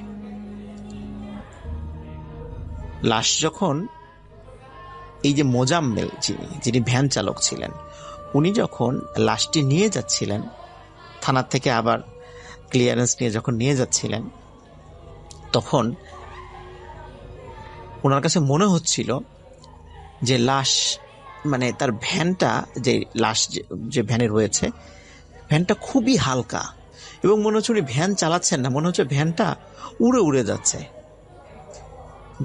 লাশ যখন এই যে মোজাম্মেল যিনি ভ্যান চালক ছিলেন, উনি যখন লাশটি নিয়ে যাচ্ছিলেন থানার থেকে, আবার ক্লিয়ারেন্স নিয়ে যখন নিয়ে যাচ্ছিলেন, তখন ওনার কাছে মনে হচ্ছিল যে লাশ মানে তার ভ্যানটা, যে লাশ যে ভ্যানে রয়েছে, ভ্যানটা খুবই হালকা এবং মনে হচ্ছে উনি ভ্যান চালাচ্ছেন না, মনে হচ্ছে ভ্যানটা উড়ে উড়ে যাচ্ছে,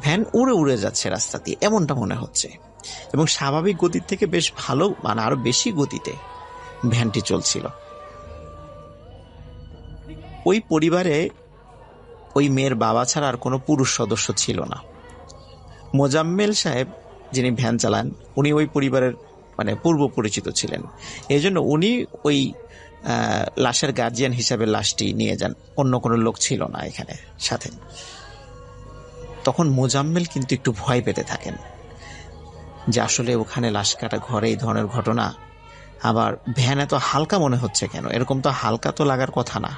ভ্যান উড়ে উড়ে যাচ্ছে রাস্তা দিয়ে, এমনটা মনে হচ্ছে। এবং স্বাভাবিক গতির থেকে বেশ ভালো, মানে আরো বেশি গতিতে ভ্যানটি চলছিল। ওই পরিবারে ওই মেয়ের বাবা ছাড়া আর কোনো পুরুষ সদস্য ছিল না। মোজাম্মেল সাহেব যিনি ভ্যান চালান, উনি ওই পরিবারের মানে পূর্ব পরিচিত ছিলেন, এই জন্য উনি ওই লাশের গার্জিয়ান হিসাবে লাশটি নিয়ে যান, অন্য কোনো লোক ছিল না এখানে সাথে। তখন মোজাম্মেল কিন্তু একটু ভয় পেতে থাকেন যে আসলে ওখানে লাশ কাটা ঘরে এই ধরনের ঘটনা, আবার ভ্যান এত হালকা মনে হচ্ছে কেন, এরকম তো হালকা তো লাগার কথা না।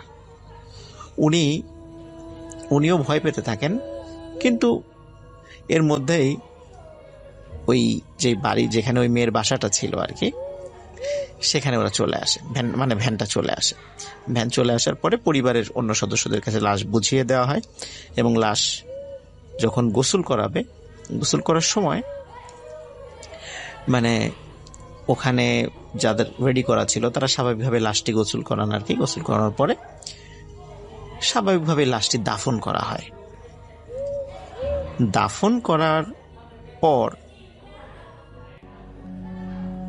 উনিও ভয় পেতে থাকেন। কিন্তু এর মধ্যেই ওই যে বাড়ি যেখানে ওই মেয়ের বাসাটা ছিল আর কি, সেখানে ওরা চলে আসে, ভ্যানটা চলে আসে। ভ্যান চলে আসার পরে পরিবারের অন্য সদস্যদের কাছে লাশ বুঝিয়ে দেওয়া হয় এবং লাশ যখন গোসল করাবে, গোসল করার সময় মানে ওখানে যাদের রেডি করা ছিল তারা স্বাভাবিকভাবে লাশটি গোসল করান আর কি। গোসল করানোর পরে স্বাভাবিকভাবে লাশটি দাফন করা হয়। দাফন করার পর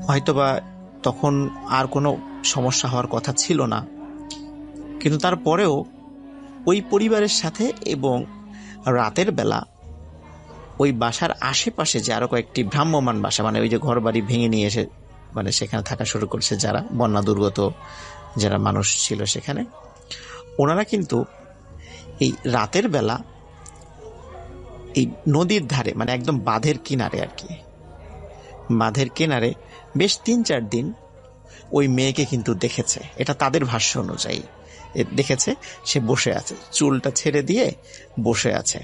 হয়তোবা তখন আর কোনো সমস্যা হওয়ার কথা ছিল না, কিন্তু তারপরেও ওই পরিবারের সাথে এবং রাতের বেলা ওই বাসার আশেপাশে যে আরো কয়েকটি ভ্রাম্যমান বাসা, মানে ওই যে ঘর বাড়ি ভেঙে নিয়ে এসে মানে সেখানে থাকা শুরু করছে যারা বন্যা দুর্গত যারা মানুষ ছিল সেখানে, ওনারা কিন্তু এই রাতের বেলা এই নদীর ধারে, মানে একদম বাঁধের কিনারে আর কি, বাঁধের কিনারে বেশ 3-4 দিন ওই মেয়েকে কিন্তু দেখেছে। এটা তাদের ভাষ্য অনুযায়ী দেখেছে, সে বসে আছে, চুলটা ছেড়ে দিয়ে বসে আছে।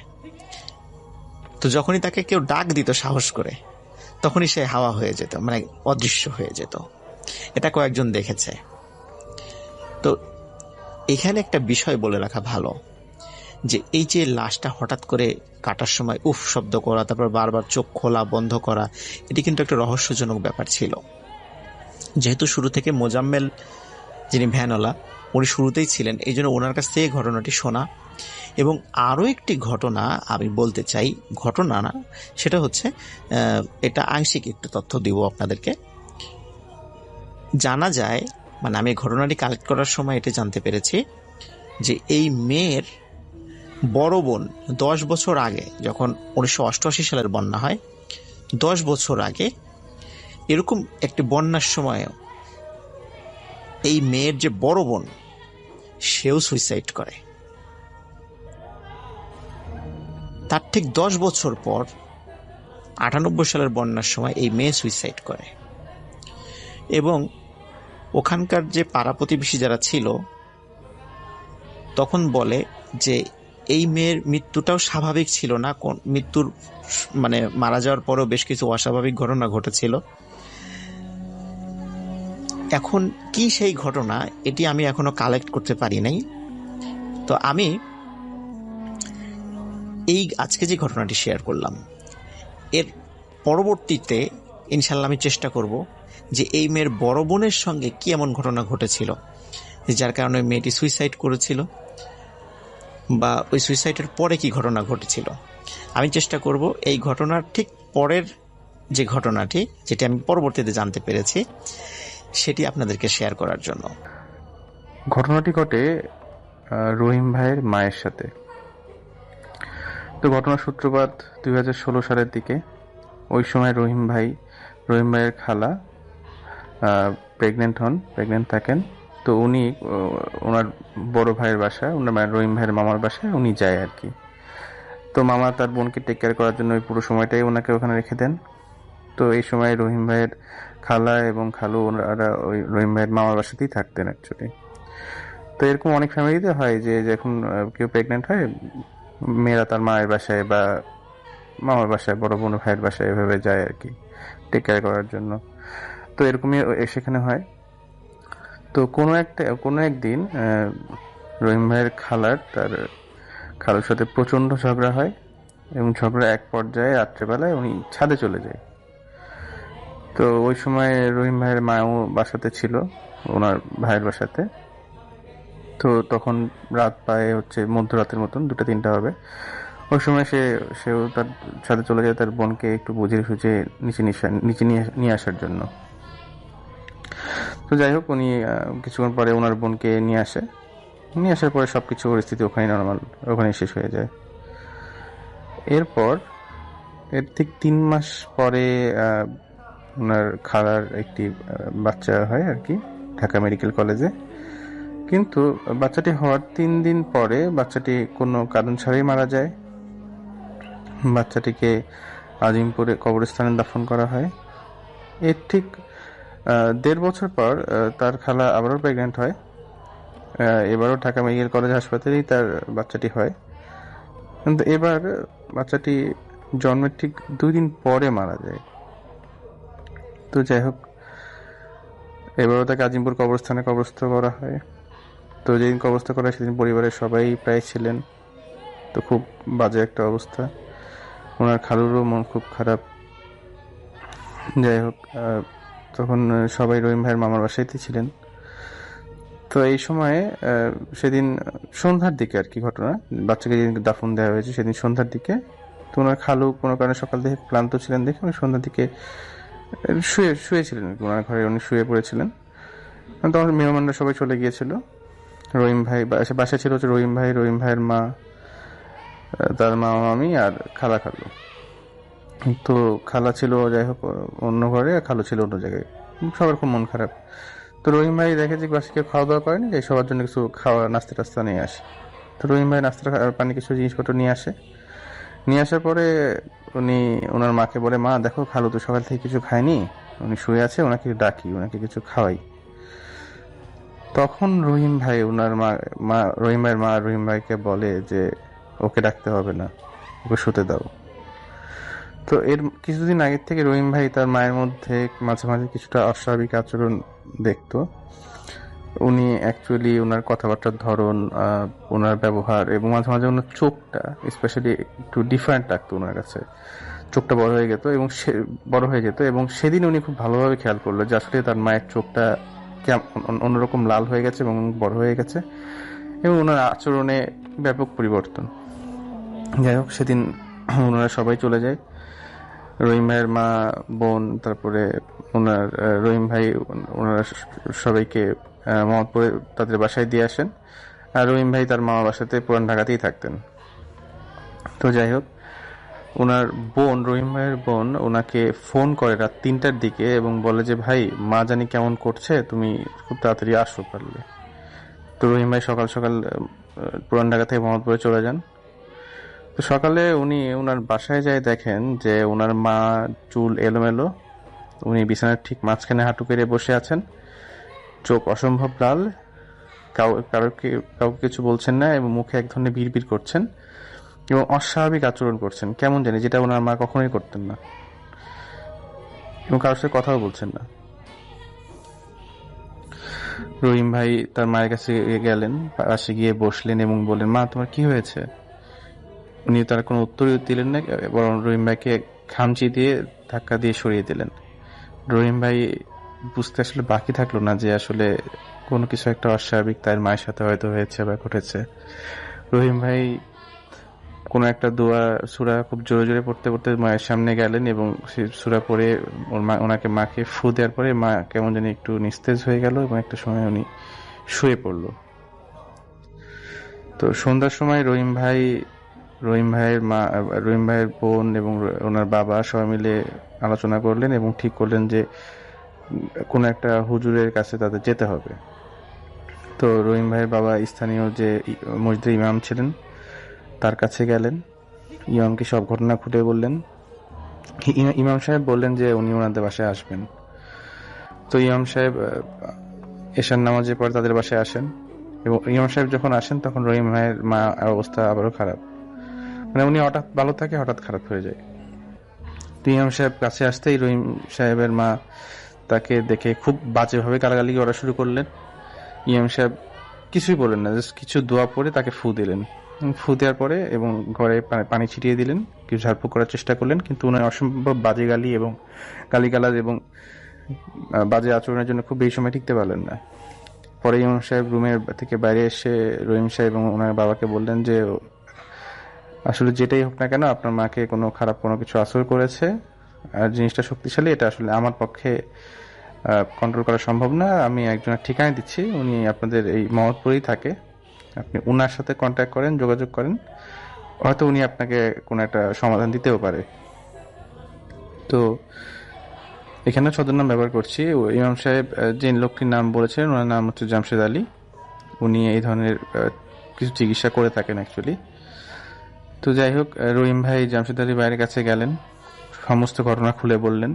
তো যখনই তাকে কেউ ডাক দিত সাহস করে, তখনই সে হাওয়া হয়ে যেত, মানে অদৃশ্য হয়ে যেত। এটা কয়েকজন দেখেছে। তো এখানে একটা বিষয় বলে রাখা ভালো, যে এই যে লাশটা হঠাৎ করে কাটার সময় উফ শব্দ করা, তারপর বারবার চোখ খোলা বন্ধ করা, এটি কিন্তু একটা রহস্যজনক ব্যাপার ছিল। যেহেতু শুরু থেকে মোজাম্মেল যিনি ভ্যানওয়ালা উনি শুরুতেই ছিলেন, এই জন্য ওনার কাছ থেকে ঘটনাটি শোনা। এবং আরও একটি ঘটনা আমি বলতে চাই, ঘটনা না, সেটা হচ্ছে এটা আংশিক একটু তথ্য দিব আপনাদেরকে। জানা যায়, মানে আমি ঘটনাটি কালেক্ট করার সময় এটা জানতে পেরেছি যে এই মেয়ের বড় বোন 10 বছর আগে, যখন 1988 সালের বন্যা হয়, 10 বছর আগে এরকম একটি বন্যার সময় এই মেয়ের যে বড় বোন সেও সুইসাইড করে। তার ঠিক 10 বছর পর 98 সালের বন্যার সময় এই মেয়ে সুইসাইড করে এবং ওখানকার যে পাড়া প্রতিবেশী যারা ছিল তখন বলে যে এই মেয়ের মৃত্যুটাও স্বাভাবিক ছিল না, মৃত্যুর মানে মারা যাওয়ার পরেও বেশ কিছু অস্বাভাবিক ঘটনা ঘটেছিল। এখন কি সেই ঘটনা, এটি আমি এখনো কালেক্ট করতে পারি নাই। তো আমি এই আজকে যে ঘটনাটি শেয়ার করলাম এর পরবর্তীতে ইনশাল্লাহ আমি চেষ্টা করব যে এই মেয়ের বড় বোনের সঙ্গে কি এমন ঘটনা ঘটেছিল যার কারণে মেয়েটি সুইসাইড করেছিল, বা ওই সুইসাইডের পরে কি ঘটনা ঘটেছিল। আমি চেষ্টা করব এই ঘটনার ঠিক পরের যে ঘটনাটি, যেটি আমি পরবর্তীতে জানতে পেরেছি, সেটি আপনাদেরকে শেয়ার করার জন্য। ঘটনাটি ঘটে রহিম ভাইয়ের মায়ের সাথে। তো ঘটনার সূত্রপাত 2016 সালের দিকে। ওই সময় রহিম ভাইয়ের খালা প্রেগনেন্ট থাকেন। তো উনি ওনার বড় ভাইয়ের বাসায়, ওনার রহিম ভাইয়ের মামার বাসায় উনি যায় আর কি। তো মামা তার বোনকে টেক কেয়ার করার জন্য ওই পুরো সময়টাই ওনাকে ওখানে রেখে দেন। তো এই সময় রহিম ভাইয়ের খালা এবং খালু ওনারা ওই রহিম ভাইয়ের মামার বাসাতেই থাকতেন অ্যাকচুয়ালি। তো এরকম অনেক ফ্যামিলিতে হয় যে যখন কেউ প্রেগনেন্ট হয়, মেয়েরা তার মায়ের বাসায় বা মামার বাসায়, বড় বোন ভাইয়ের বাসায় এভাবে যায় আর কি টেক কেয়ার করার জন্য। তো এরকমই সেখানে হয়। তো কোনো একদিন রহিম ভাইয়ের তার খালুর সাথে প্রচণ্ড ঝগড়া হয় এবং ঝগড়া এক পর্যায়ে রাত্রেবেলায় উনি ছাদে চলে যায়। তো ওই সময় রহিম ভাইয়ের মাও বাসাতে ছিল, ওনার ভাইয়ের বাসাতে। তো তখন রাত প্রায় মধ্যরাতের মতন, 2-3টা হবে। ওই সময় সেও তার সাথে চলে যায় তার বোনকে একটু বুঝিয়ে সুঝিয়ে নিচে নিয়ে আসার জন্য। তো যাই হোক, উনি কিছুক্ষণ পরে ওনার বোনকে নিয়ে আসার পরে সবকিছু পরিস্থিতি ওখানে নর্মাল, ওখানে শেষ হয়ে যায়। এর ঠিক 3 মাস পরে ওনার খালার একটি বাচ্চা হয় আর কি, ঢাকা মেডিকেল কলেজে। কিন্তু বাচ্চাটি হওয়ার 3 দিন পরে বাচ্চাটি কোনো কারণ ছাড়াই মারা যায়। বাচ্চাটিকে আজিমপুরে কবরস্থানে দাফন করা হয়। এর ঠিক 1.5 বছর পর তার খালা আবারও প্রেগনেন্ট হয়। এবারও ঢাকা মেডিকেল কলেজ হাসপাতালেই তার বাচ্চাটি হয়। কিন্তু এবার বাচ্চাটি জন্মের ঠিক 2 দিন পরে মারা যায়। তো যাই হোক, এবারও তাকে আজিমপুর কবরস্থানে কবরস্থ করা হয়। তো যেদিন কবরস্থ করা হয় সেদিন পরিবারের সবাই প্রায় ছিলেন। তো খুব বাজে একটা অবস্থা, ওনার খালুরও মন খুব খারাপ। যাই হোক, তখন সবাই রহিম ভাইয়ের মামার বাসাইতে ছিলেন। তো এই সময়ে সেদিন সন্ধ্যার দিকে আর কি ঘটনা, বাচ্চাকে যেদিন দাফন দেওয়া হয়েছে সেদিন সন্ধ্যার দিকে। তো ওনার খালু কোনো কারণে সকাল থেকে ক্লান্ত ছিলেন দেখে উনি সন্ধ্যার দিকে শুয়েছিলেন, ওনার ঘরে উনি শুয়ে পড়েছিলেন। তখন মেহমানরা সবাই চলে গিয়েছিল। রহিম ভাই বাসায় ছিল রহিম ভাইয়ের মা, তার মামি আর খালু। তো খালা ছিল যাই হোক অন্য ঘরে, আর খালু ছিল অন্য জায়গায়। সবার খুব মন খারাপ। তো রহিম ভাই দেখে যে বাসে কেউ খাওয়া দাওয়া করেনি, যে সবার জন্য কিছু নাস্তা টাস্তা নিয়ে আসে। তো রহিম ভাই নাস্তা পানি কিছু জিনিসপত্র নিয়ে আসার পরে উনি ওনার মাকে বলে, মা দেখো খালু তো সকাল থেকে কিছু খায়নি, উনি শুয়ে আছে, ওনাকে ডাকি, ওনাকে কিছু খাওয়াই। তখন রহিম ভাইয়ের মা রহিম ভাইকে বলে যে ওকে ডাকতে হবে না, ওকে শুতে দাও। তো এর কিছুদিন আগের থেকে রহিম ভাই তার মায়ের মধ্যে মাঝে মাঝে কিছুটা অস্বাভাবিক আচরণ দেখতো। উনি অ্যাকচুয়ালি ওনার কথাবার্তার ধরন, ওনার ব্যবহার এবং মাঝে মাঝে ওনার চোখটা স্পেশালি একটু ডিফারেন্ট লাগতো ওনার কাছে। চোখটা বড় হয়ে যেত এবং সেদিন উনি খুব ভালোভাবে খেয়াল করলো যে আসলে তার মায়ের চোখটা অন্যরকম লাল হয়ে গেছে এবং বড় হয়ে গেছে এবং ওনার আচরণে ব্যাপক পরিবর্তন। যাই হোক, সেদিন ওনারা সবাই চলে যায়, রহিম ভাইয়ের মা, বোন, তারপরে রহিম ভাই ওনারা সবাইকে মোহাম্মদপুরে তাদের বাসায় দিয়ে আসেন। আর রহিম ভাই তার মামা বাসাতে পুরান ঢাকাতেই থাকতেন। তো যাই হোক, ওনার বোন, রহিম ভাইয়ের বোন ওনাকে ফোন করে রাত 3টার দিকে এবং বলে যে ভাই মা জানি কেমন করছে, তুমি খুব তাড়াতাড়ি আসো পারলে। তো রহিম ভাই সকাল সকাল পুরান ঢাকা থেকে মোহাম্মদপুরে চলে যান। তো সকালে উনি ওনার বাসায় যায়, দেখেন যে ওনার মা চুল এলোমেলো, উনি বিছানার ঠিক মাঝখানে হাঁটু কেড়ে বসে আছেন, চোখ অসম্ভব লাল, কাউকে কিছু বলছেন না এবং মুখে এক ধরনের বিড়বিড় করছেন এবং অস্বাভাবিক আচরণ করছেন কেমন জানি, যেটা ওনার মা কখনোই করতেন না, এবং কারোর সাথে কথাও বলছেন না। রহিম ভাই তার মায়ের কাছে গেলেন, পাশে গিয়ে বসলেন এবং বললেন, মা তোমার কি হয়েছে? উনি তার কোনো উত্তরই দিলেন না, বরং রহিম ভাইকে খামচি দিয়ে ধাক্কা দিয়ে সরিয়ে দিলেন। রহিম ভাই বুঝতে আসলে বাকি থাকলো না যে আসলে কোনো কিছু একটা অস্বাভাবিক তার মায়ের সাথে হয়তো হয়েছে বা ঘটেছে। রহিম ভাই কোনো একটা দোয়া সূরা খুব জোরে জোরে পড়তে পড়তে মায়ের সামনে গেলেন এবং সে সূরা পড়ে ওনাকে মাকে ফু দেওয়ার পরে মা কেমন জানি একটু নিস্তেজ হয়ে গেল এবং একটা সময় উনি শুয়ে পড়ল। তো সন্ধ্যার সময় রহিম ভাইয়ের বোন এবং ওনার বাবা সবাই মিলে আলোচনা করলেন এবং ঠিক করলেন যে কোনো একটা হুজুরের কাছে তাদের যেতে হবে। তো রহিম ভাইয়ের বাবা স্থানীয় যে মসজিদের ইমাম ছিলেন তার কাছে গেলেন, ইমামকে সব ঘটনা খুলে বললেন। ইমাম সাহেব বললেন যে উনি ওনাদের বাসায় আসবেন। তো ইমাম সাহেব এশার নামাজের পর তাদের বাসায় আসেন এবং ইমাম সাহেব যখন আসেন তখন রহিম ভাইয়ের মা অবস্থা আবারও খারাপ, মানে উনি হঠাৎ ভালো থাকে হঠাৎ খারাপ হয়ে যায়। তো ইমাম সাহেব কাছে আসতেই রহিম সাহেবের মা তাকে দেখে খুব বাজেভাবে গালাগালি করা শুরু করলেন। ইমাম সাহেব কিছুই বললেন না, জাস্ট কিছু দোয়া পড়ে তাকে ফু দিলেন। ফু দেওয়ার পরে এবং ঘরে পানি ছিটিয়ে দিলেন, কিছু ঝাড়ফুঁক করার চেষ্টা করলেন, কিন্তু উনি অসম্ভব বাজে গালি এবং গালিগালাজ এবং বাজে আচরণের জন্য খুব বেশি সময় টিকতে পারলেন না। পরে ইমাম সাহেব রুমের থেকে বাইরে এসে রহিম সাহেব এবং ওনার বাবাকে বললেন যে আসলে যেটাই হোক না কেন আপনার মাকে কোনো খারাপ কোনো কিছু আসর করেছে, আর জিনিসটা শক্তিশালী, এটা আসলে আমার পক্ষে কন্ট্রোল করা সম্ভব না। আমি একজনের ঠিকানা দিচ্ছি, উনি আপনাদের এই মোহাম্মদপুরেই থাকে, আপনি ওনার সাথে কন্ট্যাক্ট করেন, যোগাযোগ করেন, হয়তো উনি আপনাকে কোনো একটা সমাধান দিতেও পারে। তো এখানে ছদ্মনাম ব্যবহার করছি। ইমাম সাহেব যে লোকটির নাম বলেছেন ওনার নাম হচ্ছে জামশেদ আলী। উনি এই ধরনের কিছু চিকিৎসা করে থাকেন অ্যাকচুয়ালি। তো যাই হোক, রহিম ভাই জামশেদ আলী ভাইয়ের কাছে গেলেন, সমস্ত ঘটনা খুলে বললেন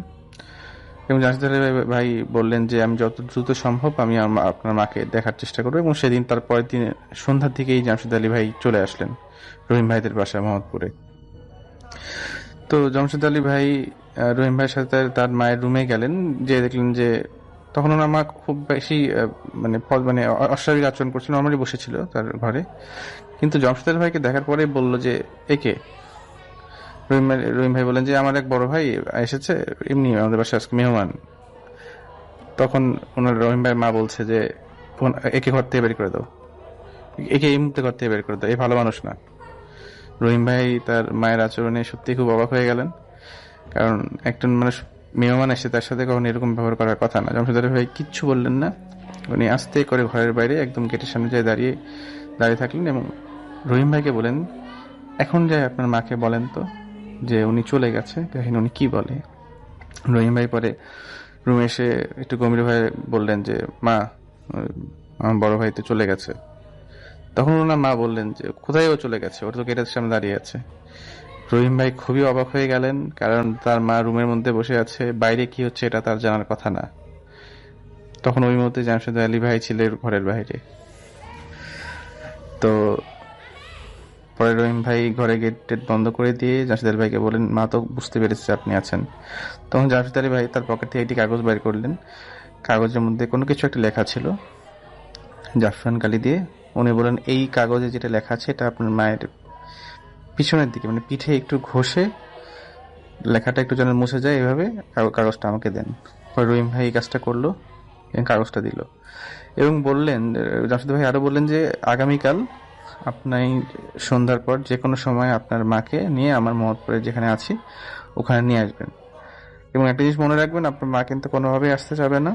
এবং জামশেদ আলী ভাই বললেন যে আমি যত দ্রুত সম্ভব আমি আপনার মাকে দেখার চেষ্টা করবো। এবং সেদিন তার পরের দিন সন্ধ্যার দিকেই জামশেদ আলী ভাই চলে আসলেন রহিম ভাইদের বাসায় মোহাম্মদপুরে। তো জামশেদ আলী ভাই রহিম ভাইয়ের সাথে তার মায়ের রুমে গেলেন, যে দেখলেন যে তখন ওনার মা খুব বেশি মানে অস্বাভাবিক আচরণ করছিল, নর্মালি বসেছিল তার ঘরে, কিন্তু জামশেদ আলী ভাইকে দেখার পরে বলল যে একে। রহিম ভাই বলেন যে আমার এক বড় ভাই এসেছে, এমনি আমাদের বাসায় আজকে মেহমান। তখন ওনার রহিম ভাইয়ের মা বলছে যে একে ঘর থেকে বের করে দাও, একে এই মুহূর্তে ঘর থেকে বের করে দাও, এ ভালো মানুষ না। রহিম ভাই তার মায়ের আচরণে সত্যি খুব অবাক হয়ে গেলেন, কারণ একজন মানুষ মেহমান এসে তার সাথে কখন এরকম ব্যবহার করার কথা না। জামশেদ আলী ভাই কিচ্ছু বললেন না, উনি আস্তে করে ঘরের বাইরে একদম গেটের সামনে যায় দাঁড়িয়ে থাকলেন এবং রহিম ভাইকে বলেন, এখন যাই আপনার মাকে বলেন তো যে উনি চলে গেছে, দেখেন উনি কি বলে। রহিম ভাই পরে রুমে এসে একটু গম্ভীর ভাই বললেন যে মা, আমার বড় ভাই তো চলে গেছে। তখন ওনার মা বললেন যে কোথায় ও চলে গেছে, ওর তো গেটের সামনে দাঁড়িয়ে আছে। রহিম ভাই খুবই অবাক হয়ে গেলেন, কারণ তার মা রুমের মধ্যে বসে আছে, বাইরে কি হচ্ছে এটা তার জানার কথা না। তখন ওই মুহূর্তে জামশেদ আলী ভাই ছিলেন ঘরের বাইরে। তো পরে রহিম ভাই ঘরে গেট বন্ধ করে দিয়ে জামশেদ আলী ভাইকে বলেন, মা তো বুঝতে পেরেছে আপনি আছেন। তখন জামশেদ আলী ভাই তার পকেট থেকে একটি কাগজ বের করলেন, কাগজের মধ্যে কোনো কিছু একটা লেখা ছিল জাফরান কালি দিয়ে। উনি বলেন এই কাগজে যেটা লেখা আছে এটা আপনার মায়ের পিছনের দিকে, মানে পিঠে একটু ঘষে লেখাটা একটু যেন মুছে যায়, এইভাবে কাগজটা আমাকে দেন। পরে রহিম ভাই এই কাজটা করলো এবং কাগজটা দিল এবং বললেন, জামশেদ ভাই আরো বললেন যে আগামীকাল আপনি সন্ধ্যার পর যে কোনো সময় আপনার মাকে নিয়ে আমার মোহাম্মদপুরে যেখানে আছি ওখানে নিয়ে আসবেন, এবং একটা জিনিস মনে রাখবেন, আপনার মা কিন্তু কোনোভাবেই আসতে চাবে না,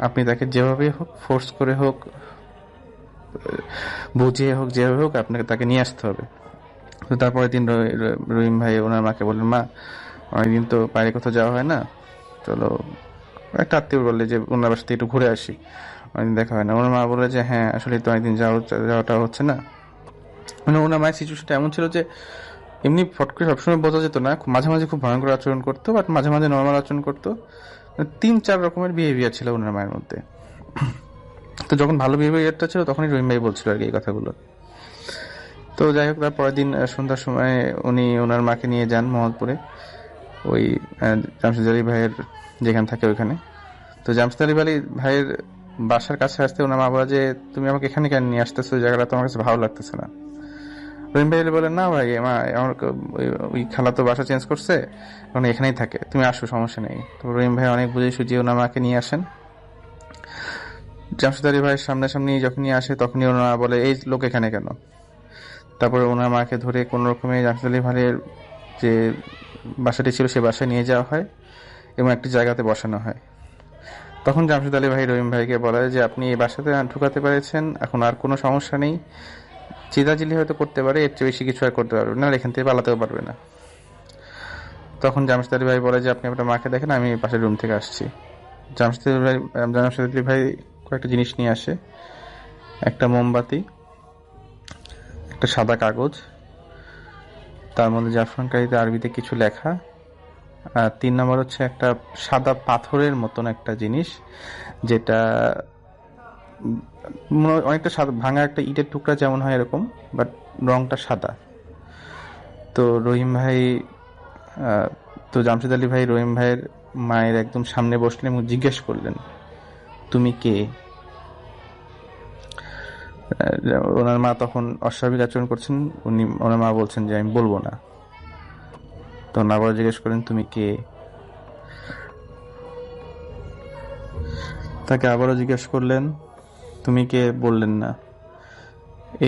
আপনি তাকে যেভাবে হোক ফোর্স করে হোক বুঝিয়ে হোক যেভাবে হোক আপনাকে তাকে নিয়ে আসতে হবে। তো তারপরের দিন রহিম ভাই ওনার মাকে বললেন, মা অনেকদিন তো বাইরে কোথাও যাওয়া হয় না, চলো। একটা আত্মীয় বললে যে ওনার বাসাতে একটু ঘুরে আসি, অনেকদিন দেখা হয় না। ওনার মা বলে যে হ্যাঁ আসলে তো অনেকদিন যাওয়াটা হচ্ছে না। মানে ওনার মায়ের সিচুয়েশনটা এমন ছিল যে এমনি ফট করে সবসময় বোঝা যেত না, মাঝে মাঝে খুব ভয়ঙ্কর আচরণ করতো, বাট মাঝে মাঝে নর্মাল আচরণ করতো। 3-4 রকমের বিহেভিয়ার ছিল ওনার মায়ের মধ্যে। তো যখন ভালো বিহেভিয়ারটা ছিল তখনই রহিম ভাই বলছিল আর কি এই কথাগুলো। তো যাই হোক, তার পরের দিন সন্ধ্যার সময় উনি ওনার মাকে নিয়ে যান মোহাম্মদপুরে, ওই জামশেদ আলী ভাইয়ের যেখানে থাকে ওইখানে। তো জামশেদ আলী ভাইয়ের বাসার কাছে আসতে ওনার মা বলে যে তুমি আমাকে এখানে কেন নিয়ে আসতেছো, ওই জায়গাটা তো আমার কাছে ভালো লাগতেছে না। রহিম ভাই বলেন, না ভাই মা আমার ওই খালা তো বাসা চেঞ্জ করছে, এখন এখানেই থাকে, তুমি আসো, সমস্যা নেই। তো রহিম ভাই অনেক বুঝে সুঝিয়ে ওনার মাকে নিয়ে আসেন। জামশেদ আলী ভাইয়ের সামনাসামনি যখনই আসে তখনই ওনার মা বলে এই লোক এখানে কেন। তারপরে ওনার মাকে ধরে কোনো রকমে জামশেদ আলী ভাইয়ের যে বাসাটি ছিল সে বাসায় নিয়ে যাওয়া হয় এবং একটি জায়গাতে বসানো হয়। তখন জামশেদ আলী ভাই রহিম ভাইকে বলে যে আপনি এই বাসাতে ঢুকাতে পেরেছেন, এখন আর কোনো সমস্যা নেই, চিদাচিলি হয়তো করতে পারে, এর চেয়ে বেশি কিছু আর করতে পারবে না, আর এখান থেকে পালাতেও পারবে না। তখন জামশেদ আলী ভাই বলে যে আপনি আপনার মাকে দেখেন, আমি পাশের রুম থেকে আসছি। জামশেদ আলী ভাই কয়েকটা জিনিস নিয়ে আসে, একটা মোমবাতি, একটা সাদা কাগজ, তার মধ্যে জাফরানকারীতে আরবিতে কিছু লেখা, আর 3 নম্বর হচ্ছে একটা সাদা পাথরের মতন একটা জিনিস, যেটা অনেকটা সাদা, ভাঙা একটা ইটের টুকরা যেমন হয় এরকম, বাট রংটা সাদা। তো রহিম ভাই তো জামশেদ আলী ভাই রহিম ভাইয়ের মায়ের একদম সামনে বসলেন এবং জিজ্ঞেস করলেন তুমি কে। ওনার মা তখন অস্বাভাবিক আচরণ করছেন, ওনার মা বলছেন যে আমি বলবো না। তখন আবার জিজ্ঞেস করেন তুমি কে, তাকে আবারও জিজ্ঞেস করলেন তুমি কে, বললেন না।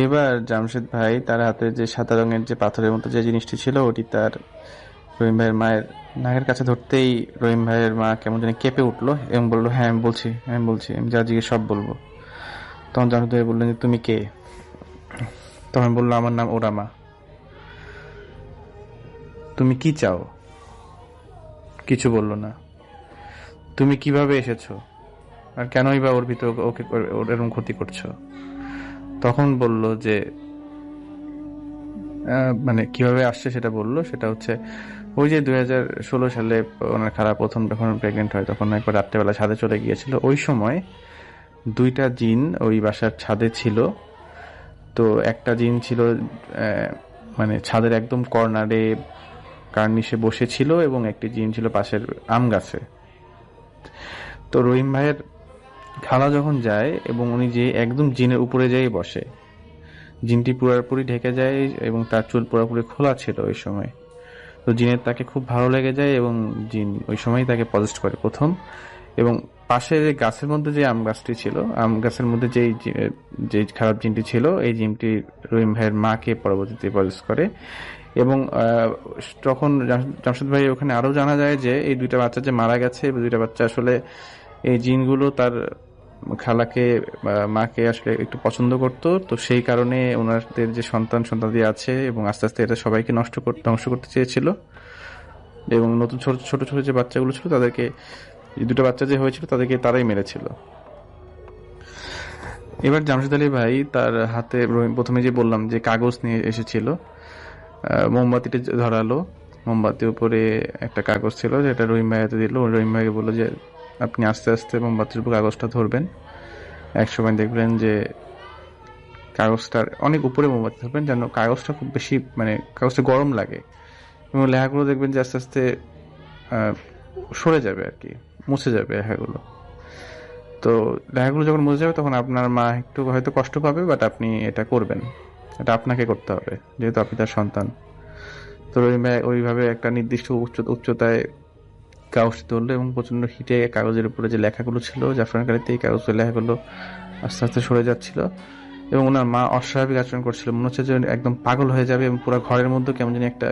এবার জামশেদ ভাই তার হাতে যে সাদা রঙের যে পাথরের মতো যে জিনিসটি ছিল ওটি তার রহিম ভাইয়ের মায়ের নাকের কাছে ধরতেই রহিম ভাইয়ের মা কেমন জানি কেঁপে উঠলো এবং বললো হ্যাঁ আমি বলছি, আমি যা জিজ্ঞেস সব বলবো। তখন জামশেদ ভাই বললেন যে তুমি কে। তখন বললো আমার নাম ওরামা। তুমি কি চাও, কিছু বললো না। তুমি কিভাবে এসেছো আর কেনই বা ওর ভিতর ওকে ওর এরকম ক্ষতি করছো। তখন বলল যে মানে কিভাবে আসছে সেটা বললো, সেটা হচ্ছে ওই যে 2016 সালে ওনার খালা প্রথম যখন প্রেগনেন্ট হয় তখন একবার রাত্রেবেলা ছাদে চলে গিয়েছিল, ওই সময় 2টা জিন ওই বাসার ছাদে ছিল। তো একটা জিন ছিল মানে ছাদের একদম কর্নারে কার্নিশে বসেছিল এবং একটি জিন ছিল পাশের আম গাছে। তো রহিম ভাইয়ের খালা যখন যায় এবং উনি যে একদম জিনের উপরে যেয়ে বসে, জিনটি পুরোপুরি ঢেকে যায় এবং তার চুল পুরোপুরি খোলা ছিল ওই সময়। তো জিনের তাকে খুব ভালো লেগে যায় এবং জিন ওই সময় তাকে পজেস্ট করে প্রথম। এবং পাশে যে গাছের মধ্যে যে আম গাছটি ছিল, আম গাছের মধ্যে যে খারাপ জিনটি ছিল, এই জিনটি রহিম ভাইয়ের মাকে পরবর্তীতে পজেস্ট করে। এবং তখন জামশেদ ভাই ওখানে আরো জানা যায় যে এই 2টা বাচ্চা যে মারা গেছে, 2টা বাচ্চা আসলে এই জিনগুলো তার খালাকে মাকে আসলে একটু পছন্দ করতো, তো সেই কারণে ওনাদের যে সন্তানাদি আছে এবং আস্তে আস্তে এটা সবাইকে ধ্বংস করতে চেয়েছিল। এবং নতুন ছোট ছোট ছোট যে বাচ্চাগুলো ছিল তাদেরকে, 2টা বাচ্চা যে হয়েছিল তাদেরকে তারাই মেরেছিল। এবার জামশেদ আলী ভাই তার হাতে প্রথমে যে বললাম যে কাগজ নিয়ে এসেছিল, মোমবাতিটা ধরালো, মোমবাতির উপরে একটা কাগজ ছিল যেটা রহিম ভাই হাতে দিল। রহিম ভাইকে বললো যে আপনি আস্তে আস্তে মোমবাতির উপর কাগজটা ধরবেন, একসময় দেখবেন যে কাগজটার অনেক উপরে মোমবাতি ধরবেন যেন কাগজটা খুব বেশি মানে কাগজটা গরম লাগে এবং লেখাগুলো দেখবেন যে আস্তে আস্তে সরে যাবে আর কি, মুছে যাবে লেখাগুলো। তো লেখাগুলো যখন মুছে যাবে তখন আপনার মা একটু হয়তো কষ্ট পাবে, বাট আপনি এটা করবেন, এটা আপনাকে করতে হবে যেহেতু আপনি তার সন্তান। তো রহিম ভাই ওইভাবে একটা নির্দিষ্ট উচ্চতায় কাগজ ধরলো এবং প্রচন্ড হিটে কাগজের উপরে যে লেখাগুলো ছিল জাফরানকারীতে, এই কাগজের লেখাগুলো আস্তে আস্তে সরে যাচ্ছিল এবং ওনার মা অস্বাভাবিক আচরণ করছিল, মনে হচ্ছে যে একদম পাগল হয়ে যাবে এবং পুরো ঘরের মধ্যে কেমন জানি একটা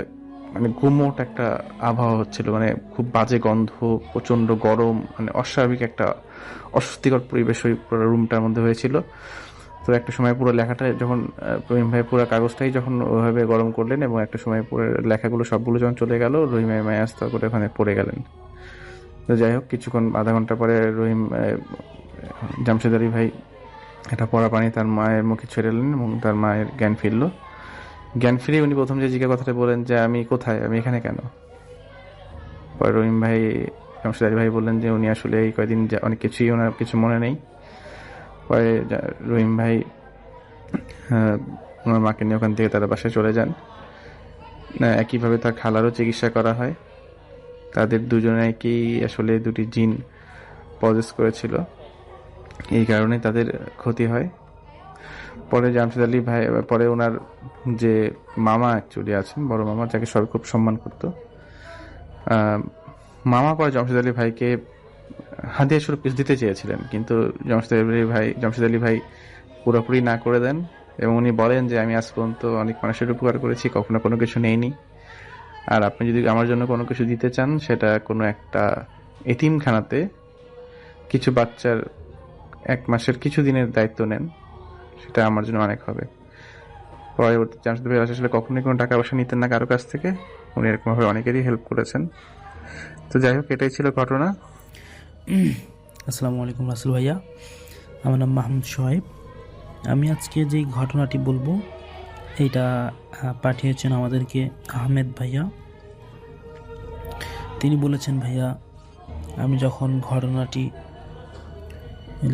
মানে গুমোট একটা আবহাওয়া হচ্ছিল, মানে খুব বাজে গন্ধ, প্রচন্ড গরম, মানে অস্বাভাবিক একটা অস্বস্তিকর পরিবেশ ওই পুরো রুমটার মধ্যে হয়েছিল। তো একটা সময় পুরো লেখাটা যখন রহিম ভাই পুরো কাগজটাই যখন ওইভাবে গরম করলেন এবং একটা সময় পুরো লেখাগুলো সবগুলো যখন চলে গেল, রহিম ভাই মায় আস্তে করে ওখানে পড়ে গেলেন। তো যাই হোক, কিছুক্ষণ আধা ঘন্টা পরে জামশেদ আলী ভাই একটা পড়া পানি তার মায়ের মুখে ছেড়েলেন এবং তার মায়ের জ্ঞান ফিরল। জ্ঞান ফিরে উনি প্রথম যে জিজ্ঞাসা কথাটা বলেন যে আমি কোথায়, আমি এখানে কেন। পরে রহিম ভাই, জামশেদ আলী ভাই বললেন যে উনি আসলে এই কয়েকদিন অনেক কিছুই ওনার কিছু মনে নেই। পরে রহিম ভাই ওনার মাকে নিয়ে ওখান থেকে তারা বাসায় চলে যান। একইভাবে তার খালারও চিকিৎসা করা হয়। তাদের দুজনেকেই আসলে দুটি জিন পজেস করেছিল, এই কারণে তাদের ক্ষতি হয়। পরে জামশেদ আলী ভাই, পরে ওনার যে মামা অ্যাকচুয়ালি আছেন, বড় মামা, যাকে সবাই খুব সম্মান করতো, মামা পরে জামশেদ আলী ভাইকে হাদিয়া স্বরূপ কিছু দিতে চেয়েছিলেন, কিন্তু জামশেদ আলী ভাই পুরোপুরি না করে দেন এবং উনি বলেন যে আমি আজ পর্যন্ত অনেক মানুষের উপকার করেছি, কখনো কোনো কিছু নেইনি, আর আপনি যদি আমার জন্য কোনো কিছু দিতে চান সেটা কোনো একটা এতিমখানাতে কিছু বাচ্চার 1 মাসের কিছু দিনের দায়িত্ব নেন, সেটা আমার জন্য অনেক হবে। পরবর্তী জামশেদ ভাই আসলে কখনোই কোনো টাকা পয়সা নিতেন না কারো কাছ থেকে, উনি এরকমভাবে অনেকেরই হেল্প করেছেন। তো যাই হোক, এটাই ছিল ঘটনা। আসসালামু আলাইকুম রাসেল ভাইয়া, আমার নাম মাহমুদ সোহাইব। আমি আজকে যে ঘটনাটি বলবো এইটা পাঠিয়েছেন আমাদেরকে আহমেদ ভাইয়া। তিনি বলেছেন, ভাইয়া আমি যখন ঘটনাটি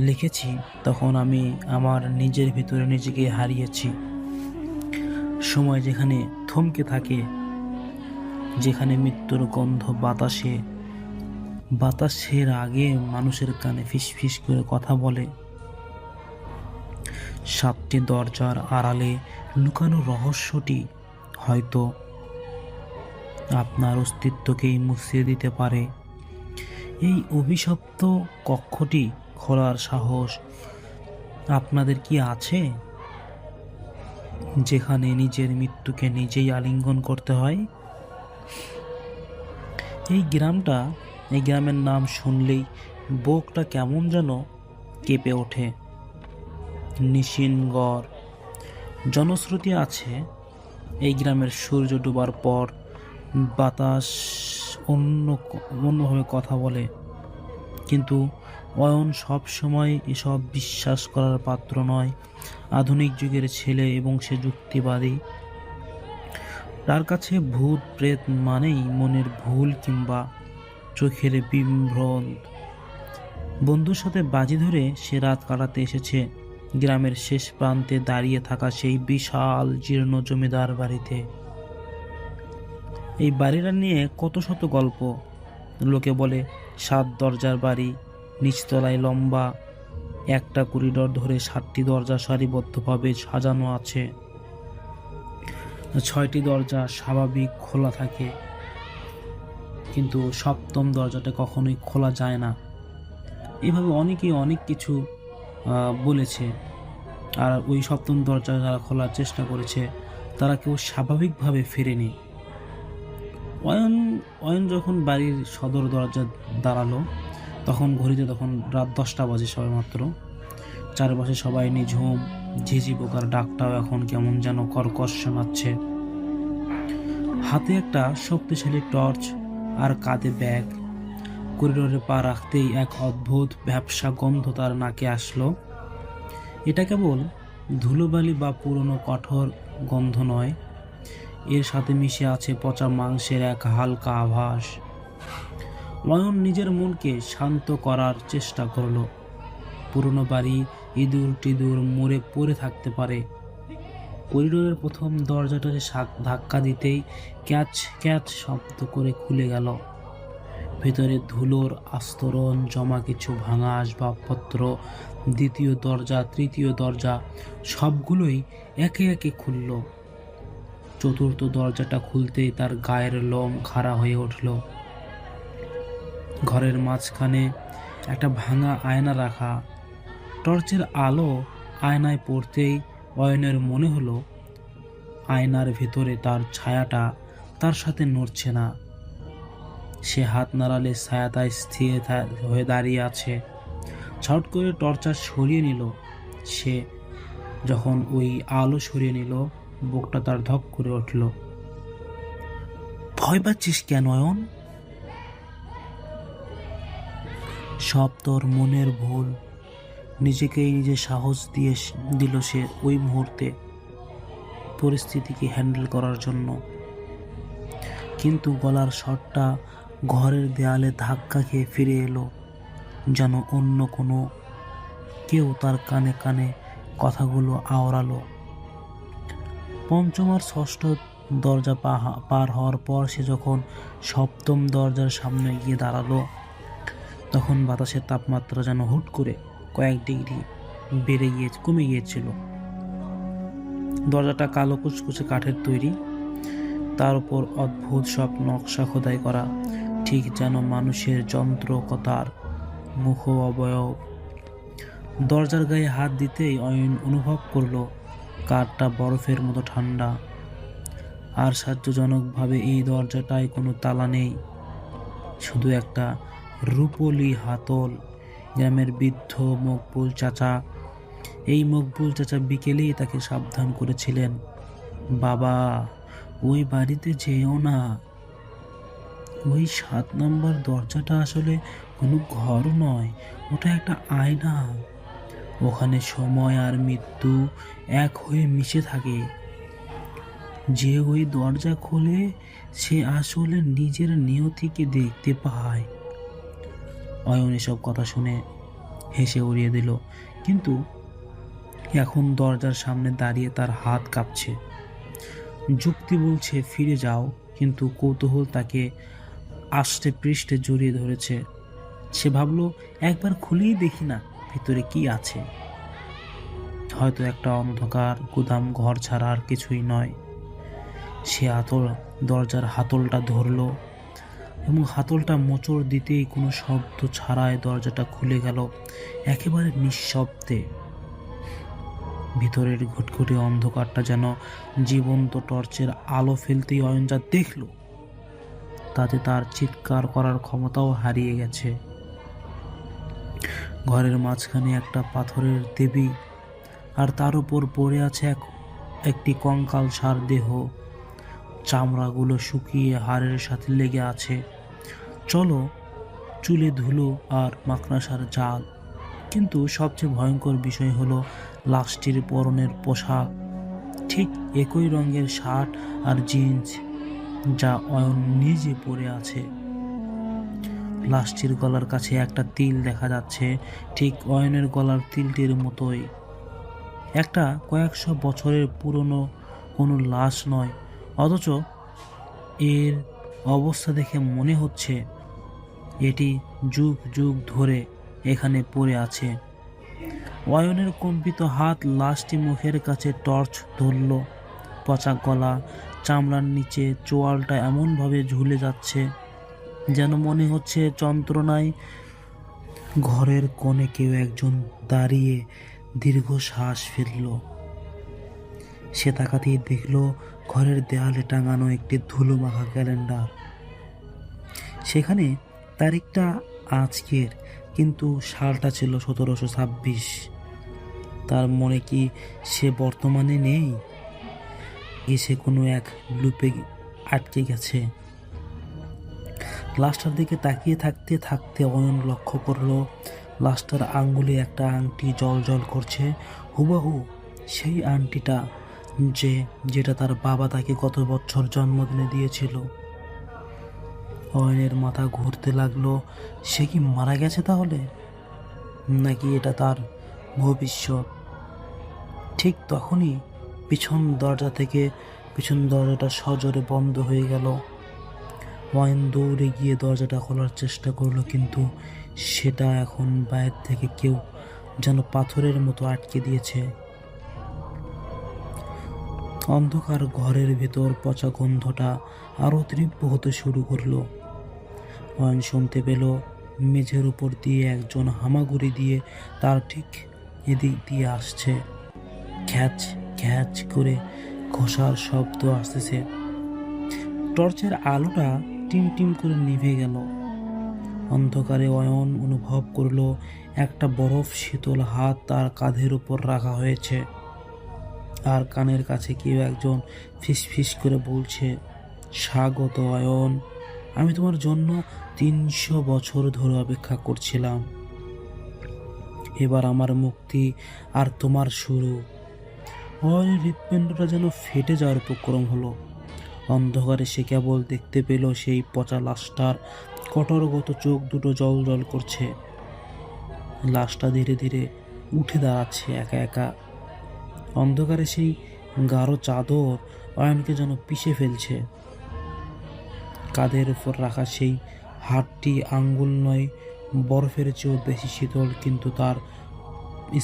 লিখেছি তখন আমি আমার নিজের ভিতরে নিজেকে হারিয়েছি। সময় যেখানে থমকে থাকে, যেখানে মৃত্যুর গন্ধ বাতাসের আগে মানুষের কানে ফিসফিস করে কথা বলে, 7টি দরজার আড়ালে লুকানো রহস্যটি হয়তো আপনার অস্তিত্বকেই মুছিয়ে দিতে পারে। এই অভিশপ্ত কক্ষটি খোলার সাহস আপনাদের কি আছে, যেখানে নিজের মৃত্যুকে নিজেই আলিঙ্গন করতে হয়? এই গ্রামের নাম শুনলেই বুকটা কেমন যেন কেঁপে ওঠে। নিশিনগড় জনশ্রুতি আছে, এই গ্রামের সূর্য ডোবার পর বাতাস অন্যভাবে কথা বলে, কিন্তু অয়ন সব সময় এসব বিশ্বাস করার পাত্র নয়। আধুনিক যুগের ছেলে এবং সে যুক্তিবাদী। তার কাছে ভূত প্রেত মানেই মনের ভুল কিংবা চোখের বিভ্রম। বন্ধুর সাথে বাজি ধরে সে রাত কাটাতে এসেছে গ্রামের শেষ প্রান্তে দাঁড়িয়ে থাকা সেই বিশাল জীর্ণ জমিদার বাড়িতে। এই বাড়িটা নিয়ে কত শত গল্প। লোকে বলে 7 দরজার বাড়ি, নিচতলায় লম্বা একটা করিডোর ধরে 7টি দরজা সারিবদ্ধভাবে সাজানো আছে। 6টি দরজা স্বাভাবিক খোলা থাকে, কিন্তু 7ম দরজাটা কখনোই খোলা যায় না। এভাবে অনেকেই অনেক কিছু বলেছে। আর ওই 7ম দরজা যারা খোলার চেষ্টা করেছে তারা কেউ স্বাভাবিকভাবে ফেরেনি। অয়ন যখন বাড়ির সদর দরজা দাঁড়ালো তখন ঘড়িতে রাত 10টা বাজে সবে মাত্র। চারপাশে সবাই নিঝুম, ঝিঝি পোকার ডাকটাও এখন কেমন যেন কর্কশ শোনাচ্ছে। হাতে একটা শক্তিশালী টর্চ আর কাঁধে ব্যাগ। করিডোরে পা রাখতেই এক অদ্ভুত ব্যবসা গন্ধ তার নাকে আসলো। এটা কেবল ধুলোবালি বা পুরনো কঠোর গন্ধ নয়, এর সাথে মিশে আছে পচা মাংসের এক হালকা আভাস। অয়ন নিজের মনকে শান্ত করার চেষ্টা করলো। পুরনো বাড়ি, ইঁদুর টিদুর মরে পড়ে থাকতে পারে। করিডোরের প্রথম দরজাটা ধাক্কা দিতেই ক্যাচ ক্যাচ শব্দ করে খুলে গেল। ভেতরে ধুলোর আস্তরণ জমা কিছু ভাঙা আসবাবপত্র। দ্বিতীয় দরজা, তৃতীয় দরজা সবগুলোই একে একে খুলল। চতুর্থ দরজাটা খুলতেই তার গায়ের লোম খাড়া হয়ে উঠল। ঘরের মাঝখানে একটা ভাঙা আয়না রাখা। টর্চের আলো আয়নায় পড়তেই অয়নের মনে হলো আয়নার ভেতরে তার ছায়াটা তার সাথে নড়ছে না। সে হাত নাড়ালে ছায়াটা স্থির হয়ে দাঁড়িয়ে আছে। ছট করে টর্চটা সরিয়ে নিল সে যখন ওই আলো সরিয়ে নিল, বুকটা তার ধক করে উঠল। ভয় পাচ্ছিস কেন অয়ন? সব তোর মনের ভুল। নিজেকেই নিজে সাহস দিল সে ওই মুহূর্তে পরিস্থিতিকে হ্যান্ডেল করার জন্য। কিন্তু গলার স্বরটা ঘরের দেয়ালে ধাক্কা খেয়ে ফিরে এলো, যেন অন্য কোনো কেউ তার কানে কানে কথাগুলো আওড়ালো। পঞ্চম আর ষষ্ঠ দরজা পার হওয়ার পর সে যখন সপ্তম দরজার সামনে গিয়ে দাঁড়ালো, তখন বাতাসের তাপমাত্রা যেন হুট করে কয়েক ডিগ্রি কমে গিয়েছিল। দরজাটা কালো কুচকুচে কাঠের তৈরি, তার উপর অদ্ভুত সব নকশা খোদাই করা, ঠিক যেন মানুষের যন্ত্রকতার মুখ অবয়ব। দরজার গায়ে হাত দিতেই অয়ন অনুভব করলো কাঠটা বরফের মতো ঠান্ডা। আর আশ্চর্যজনকভাবে এই দরজাটায় কোনো তালা নেই, শুধু একটা রূপোলি হাতল। গ্রামের বৃদ্ধ মকবুল চাচা, এই মকবুল চাচা বিকেলেই তাকে সাবধান করেছিলেন, বাবা ওই বাড়িতে যেও না, ওই 7 নম্বর দরজাটা আসলে কোনো ঘর নয়, ওটা একটা আয়না। ওখানে সময় আর মৃত্যু এক হয়ে মিশে থাকে। যে ওই দরজা খোলে সে আসলে নিজের নিয়তিকে দেখতে পায়। অয়ন এসব কথা শুনে হেসে উড়িয়ে দিল, কিন্তু এখন দরজার সামনে দাঁড়িয়ে তার হাত কাঁপছে। যুক্তি বলছে ফিরে যাও, কিন্তু কৌতূহল তাকে আষ্টে পৃষ্ঠে জড়িয়ে ধরেছে। সে ভাবলো একবার খুলেই দেখি না ভিতরে কি আছে। হয়তো একটা অন্ধকার গুদাম ঘর ছাড়া আর কিছুই নয়। সে দরজার হাতলটা ধরল এবং হাতলটা মোচড় দিতেই কোনো শব্দ ছাড়াই দরজাটা খুলে গেল একেবারে নিঃশব্দে। ভিতরের ঘুটঘুটে অন্ধকারটা যেন জীবন্ত টর্চের আলো ফেলতেই অয়ন যা দেখল, তাতে তার চিৎকার করার ক্ষমতাও হারিয়ে গেছে। ঘরের মাঝখানে একটা পাথরের দেবী, আর তার উপর পড়ে আছে একটি কঙ্কালসার দেহ। চামড়াগুলো শুকিয়ে হাড়ের সাথে লেগে আছে, চলো চুলে ধুলো আর মাকড়াসার জাল। কিন্তু সবচেয়ে ভয়ঙ্কর বিষয় হলো লাশটির পরনের পোশাক, ঠিক একই রঙের শার্ট আর জিন্স যা অয়ন নিজে পরে আছে। লাশটির গলার কাছে একটা তিল দেখা যাচ্ছে, ঠিক অয়নের গলার তিলটির মতোই। একটা কয়েকশো বছরের পুরনো কোনো লাশ নয়, অথচ এর অবস্থা দেখে মনে হচ্ছে এটি যুগ যুগ ধরে এখানে পড়ে আছে। অয়নের কম্পিত হাত লাশটি মুখের কাছে টর্চ ধরল। পচা গলা, চামড়ার নিচে চোয়ালটা এমনভাবে ঝুলে যাচ্ছে যেন মনে হচ্ছে যন্ত্রণায় ঘরের কোণে কেউ একজন দাঁড়িয়ে দীর্ঘ শ্বাস ফেলল। সে তাকাতেই দেখল ঘরের দেয়ালে টাঙানো একটি ধুলো মাখা ক্যালেন্ডার। সেখানে তারিখটা আজকের, কিন্তু সালটা ছিল 1726। তার মনে কি সে বর্তমানে নেই? এসে কোনো এক লুপে আটকে গেছে? লাশটার দিকে তাকিয়ে থাকতে থাকতে অয়ন লক্ষ্য করল লাশটার আঙ্গুলে একটা আংটি জ্বলজ্বল করছে, হুবহু সেই আংটিটা যেটা তার বাবা তাকে গত বছর জন্মদিনে দিয়েছিল। অয়নের মাথা ঘুরতে লাগলো, সে কি মারা গেছে তাহলে, নাকি এটা তার ভবিষ্যৎ? ঠিক তখনই পিছন দরজাটা সজোরে বন্ধ হয়ে গেল। অয়ন দৌড়ে গিয়ে দরজাটা খোলার চেষ্টা করলো, কিন্তু সেটা এখন বাইরে থেকে কেউ যেন পাথরের মতো আটকে দিয়েছে। অন্ধকার ঘরের ভেতর পচা গন্ধটা আরো তীব্র হতে শুরু করলো। অয়ন শুনতে পেল মেঝের উপর দিয়ে একজন হামাগুড়ি দিয়ে তার ঠিক এদিক দিয়ে আসছে। খ্যাচ খ্যাচ করে ঘষার শব্দ আসতেছে। টর্চের আলোটা টিম টিম করে নিভে গেল। অন্ধকারে অয়ন অনুভব করলো একটা বরফ শীতল হাত তার কাঁধের উপর রাখা হয়েছে। আর কানের কাছে কেউ একজন ফিস ফিস করে বলছে, স্বাগত অয়ন, আমি তোমার জন্য 300 বছর ধরে অপেক্ষা করছিলাম। এবার আমার মুক্তি আর তোমার শুরু। অয়নের হৃৎপিণ্ডটা যেন ফেটে যাওয়ার উপক্রম হলো। অন্ধকারে সে কেবল দেখতে পেল সেই পচা লাশটার কঠোরগত চোখ দুটো জল জল করছে। লাশটা ধীরে ধীরে উঠে দাঁড়াচ্ছে একা একা। অন্ধকারে সেই গাঢ় চাদর অয়নকে যেন পিষে ফেলছে। কাঁধের উপর রাখা সেই হাতটি আঙ্গুল নয়, বরফের চেয়েও বেশি শীতল, কিন্তু তার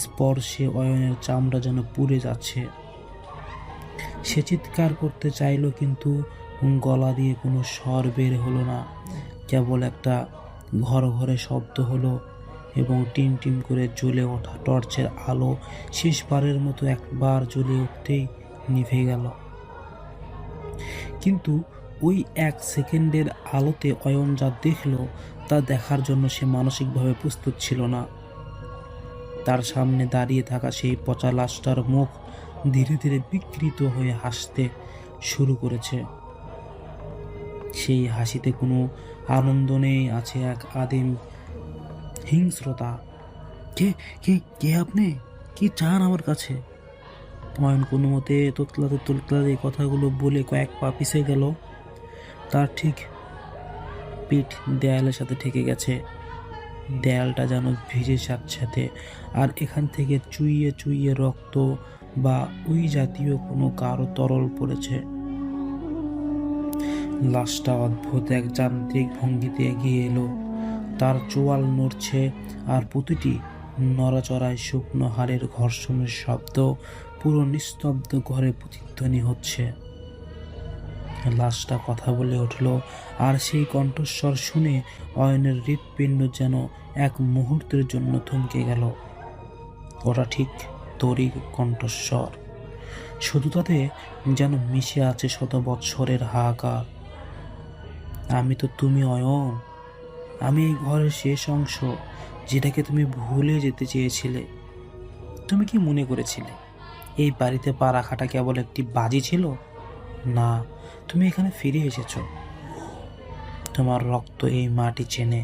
স্পর্শে অয়নের চামড়া যেন পুড়ে যাচ্ছে। সে চিৎকার করতে চাইল, কিন্তু গলা দিয়ে কোনো স্বর বের হলো না। কেবল একটা ঘরে শব্দ হলো এবং টিম টিম করে জ্বলে ওঠা টর্চের আলো শেষবারের মতো একবার জ্বলে উঠতেই নিভে গেল। কিন্তু ওই 1 সেকেন্ডের আলোতে অয়ন যা দেখল তা দেখার জন্য সে মানসিকভাবে প্রস্তুত ছিল না। তার সামনে দাঁড়িয়ে থাকা সেই পচা লাশটার মুখ ধীরে ধীরে বিকৃত হয়ে হাসতে শুরু করেছে। সেই হাসিতে কোনো আনন্দ নেই, আছে এক আদিম হিংস্রতা। কে কে কে আপনি? কি চান আমার কাছে? অয়ন কোনো মতে তোতলাতে কথাগুলো বলে কয়েক পা পিছে গেল। তার ঠিক পিঠ দেয়ালের সাথে ঠেকে গেছে। দেয়ালটা যেন ভিজে স্যাঁতস্যাঁতে, আর এখান থেকে চুইয়ে চুইয়ে রক্ত বা ওই জাতীয় কোনো গাঢ় তরল পড়েছে। লাশটা অদ্ভুত এক যান্ত্রিক ভঙ্গিতে এগিয়ে এলো। তার চোয়াল নড়ছে, আর প্রতিটি নড়াচড়ায় শুকনো হাড়ের ঘর্ষণের শব্দ পুরো নিস্তব্ধ ঘরে প্রতিধ্বনি হচ্ছে। লাশটা কথা বলে উঠল, আর সেই কণ্ঠস্বর শুনে অয়নের হৃৎপিণ্ড যেন এক মুহূর্তের জন্য থমকে গেল। ওটা ঠিক তোরই কণ্ঠস্বর, শুধু তাতে যেন মিশে আছে 100 বৎসরের হাহাকার। আমি তো তুমি অয়ন, আমি এই ঘরের শেষ অংশ, যেটাকে তুমি ভুলে যেতে চেয়েছিলে। তুমি কি মনে করেছিলে এই বাড়িতে পা রাখাটা কেবল একটি বাজি ছিল? না, তুমি এখানে ফিরে এসেছো। তোমার রক্ত এই মাটি চেনে।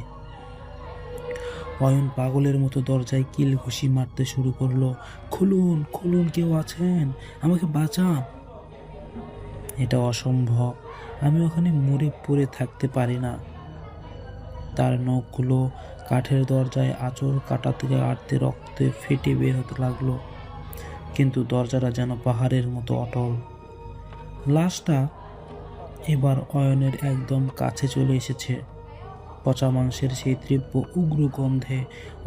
অয়ন পাগলের মতো দরজায় কিল ঘুষি মারতে শুরু করলো। খুলুন খুলুন, কেউ আছেন, আমাকে বাঁচান। এটা অসম্ভব, আমি ওখানে মরে পড়ে থাকতে পারি না। তার নখগুলো কাঠের দরজায় আঁচড় কাটাতে কাটতে রক্তে ফেটে বের হতে লাগলো, কিন্তু দরজাটা যেন পাহাড়ের মতো অটল। লাশটা এবার অয়নের একদম কাছে চলে এসেছে। পচা মাংসের সেই তীব্র উগ্র গন্ধে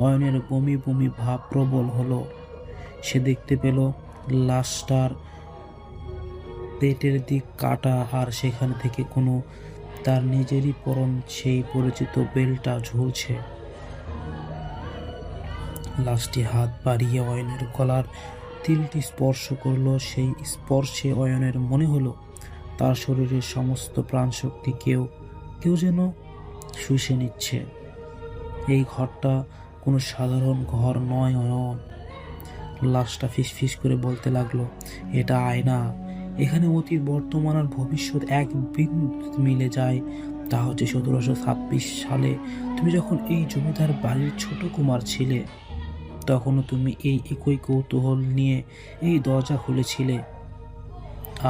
অয়নের বমি বমি ভাব প্রবল হলো। সে দেখতে পেল লাশটার পেটের দিক কাটা, আর সেখান থেকে কোনো তার নিজেরই পরন সেই পরিচিত বেলটা ঝুলছে। লাশটি হাত বাড়িয়ে অয়নের গলার তিলটি স্পর্শ করলো। সেই স্পর্শে অয়নের মনে হলো তার শরীরের সমস্ত প্রাণশক্তি কেউ যেন শুষে নিচ্ছে। এই ঘরটা কোনো সাধারণ ঘর নয় অয়ন। লাশটা ফিসফিস করে বলতে লাগলো, এটা আয়না। এখানে অতীত, বর্তমান আর ভবিষ্যৎ এক বিন্দু মিলে যায়। তা হচ্ছে 1726 সালে তুমি যখন এই জমিদার বাড়ির ছোট কুমার ছিলে, তখনও তুমি এই একই কৌতূহল নিয়ে এই দরজা খুলেছিলে।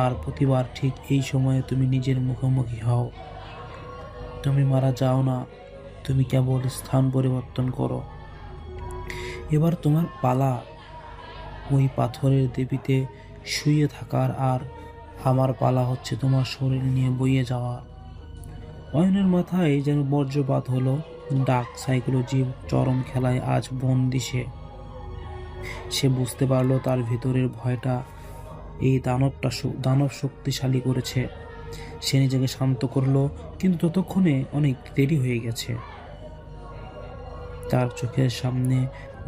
আর প্রতিবার ঠিক এই সময়ে তুমি নিজের মুখোমুখি হও। তুমি মারা যাও না, তুমি কেবল স্থান পরিবর্তন করো। এবার তোমার পালা ওই পাথরের দেবীতে শুয়ে থাকার, আর আমার পালা হচ্ছে তোমার শরীর নিয়ে বইয়ে যাওয়া। অয়নের মাথায় যেন বজ্রপাত হলো। ডার্ক সাইকোলজি চরম খেলায় আজ বন্দি সে বুঝতে পারলো তার ভেতরের ভয়টা এই দানব শক্তিশালী করেছে। সে নিজেকে শান্ত করলো, কিন্তু ততক্ষণে অনেক দেরি হয়ে গেছে। তার চোখের সামনে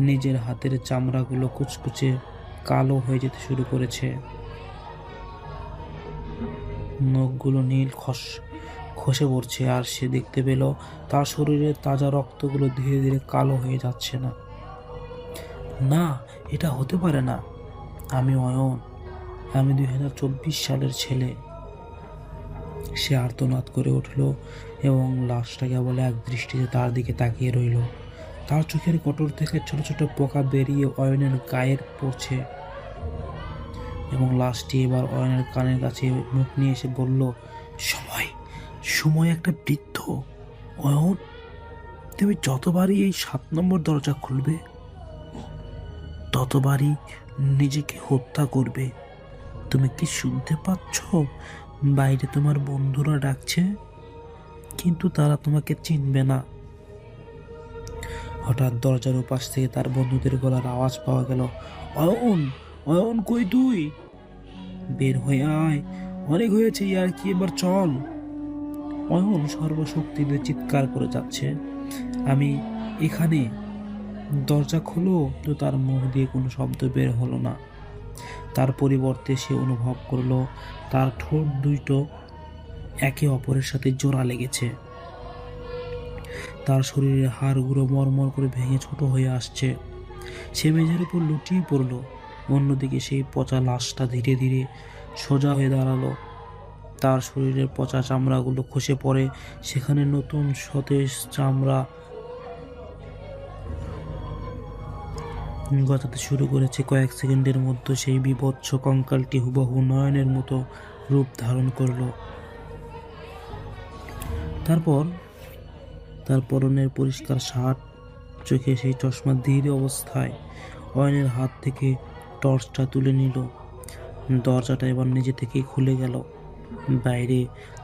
নিজের হাতের চামড়াগুলো কুচকুচে কালো হয়ে যেতে শুরু করেছে। নখগুলো নীল খসে পড়ছে, আর সে দেখতে পেল তার শরীরের তাজা রক্তগুলো ধীরে ধীরে কালো হয়ে যাচ্ছে। না, এটা হতে পারে না। আমি অয়ন, আমি 2024 সালের ছেলে। সে আর্তনাদ করে উঠল এবং লাশটা কেবল এক দৃষ্টিতে তার দিকে তাকিয়ে রইল। তার চোখের কোটর থেকে ছোট ছোট পোকা বেরিয়ে অয়নের গায়ে পড়ছে এবং লাশটি এবার অয়নের কানের কাছে মুখ নিয়ে এসে বলল, সময় সময় একটা বৃদ্ধ। অয়ন, তুমি যতবারই এই 7 নম্বর দরজা খুলবে ততবারই নিজেকে হত্যা করবে। তুমি কি শুনতে পাচ্ছ? বাইরে তোমার বন্ধুরা ডাকছে, কিন্তু তারা তোমাকে চিনবে না। হঠাৎ দরজার ওপাশ থেকে তার বন্ধুদের গলার আওয়াজ পাওয়া গেল, অয়ন, অয়ন কই তুই? বের হয়ে আয়, অনেক হয়েছে আর কি, এবার চল। অয়ন সর্বশক্তি দিয়ে চিৎকার করে যাচ্ছে, আমি এখানে, দরজা খোলো। তো তার মুখ দিয়ে কোনো শব্দ বের হলো না। তার পরিবর্তে সে অনুভব করলো তার ঠোঁট দুটো একে অপরের সাথে জোড়া লেগেছে। তার শরীরের হাড়গুলো মরমর করে ভেঙে ছোট হয়ে আসছে। সে মেঝের উপর লুটিয়ে পড়ল। অন্যদিকে সেই পচা লাশটা ধীরে ধীরে সোজা হয়ে দাঁড়ালো। তার শরীরের পচা চামড়াগুলো খসে পড়ে, সেখানে নতুন সতেজ চামড়া গজাতে শুরু করেছে। কয়েক সেকেন্ডের মধ্যে সেই বীভৎস কঙ্কালটি হুবহু নয়নের মতো রূপ ধারণ করলো। তারপর তার পরনের পরিষ্কার শার্ট, চোখে সেই চশমা ধীর অবস্থায় অয়নের হাত থেকে টর্চটা তুলে নিল। দরজাটা এবার নিজে থেকেই খুলে গেল। বাইরে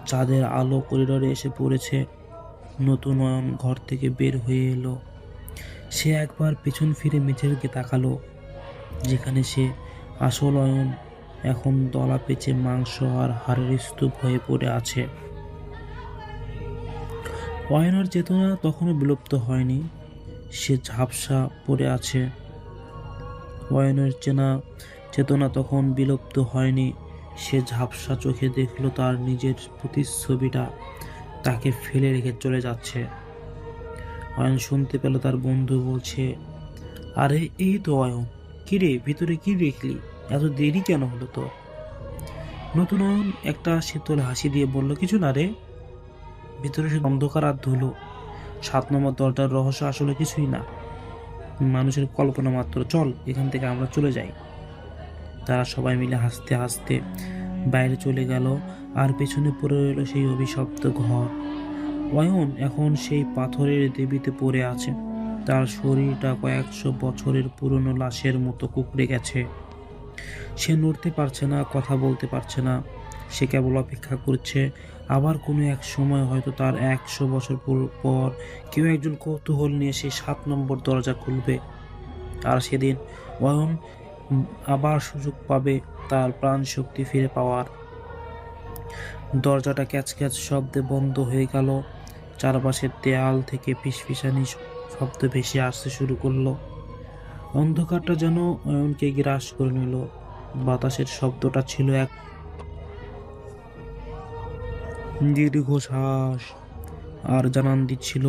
চাঁদের আলো করিডোরে এসে পড়েছে। নতুন অয়ন ঘর থেকে বের হয়ে এলো। সে একবার পেছন ফিরে মেঝের দিকে তাকালো, যেখানে সে আসল অয়ন এখন দলা পেঁচে মাংস আর হাড়ের স্তূপ হয়ে পড়ে আছে। অয়নের চেতনা তখনও বিলুপ্ত হয়নি, সে ঝাপসা পড়ে আছে। অয়নের চেতনা তখন বিলুপ্ত হয়নি, সে ঝাপসা চোখে দেখলো তার নিজের প্রতিচ্ছবিটা তাকে ফেলে রেখে চলে যাচ্ছে। অয়ন শুনতে পেল তার বন্ধু বলছে, আরে এই তো অয়ন, কিরে ভিতরে কি দেখলি? এত দেরি কেন হলো তো? নতুন অয়ন একটা শীতল হাসি দিয়ে বলল, কিছু না রে, ভিতরে শুধু অন্ধকার আর ধুলো। 7 নম্বর দরজার রহস্য আসলে কিছুই না, মানুষের কল্পনা মাত্র। চল এখান থেকে আমরা চলে যাই। তারা সবাই মিলে হাসতে হাসতে বাইরে চলে গেল, আর পেছনে পড়ে রইল সেই অভিশপ্ত ঘর। অয়ন এখন সেই পাথরের দেবীতে পড়ে আছে। তার শরীরটা কয়েকশো বছরের পুরনো লাশের মতো কুঁকড়ে গেছে। সে নড়তে পারছে না, কথা বলতে পারছে না। সে কেবল অপেক্ষা করছে আবার কোনো এক সময়, হয়তো তার 100 বছর পর কেউ একজন কৌতূহল নিয়ে সেই 7 নম্বর দরজা খুলবে। আর সেদিন অয়ন আবার সুযোগ পাবে তার প্রাণ শক্তি ফিরে পাওয়ার। দরজাটা ক্যাচ ক্যাচ শব্দে বন্ধ হয়ে গেল। চারপাশের দেয়াল থেকে ফিসফিসানি শব্দ ভেসে আসতে শুরু করলো। অন্ধকারটা যেন অয়নকে গ্রাস করে নিল। বাতাসের শব্দটা ছিল এক দীর্ঘশ্বাস, আর জানান দিচ্ছিল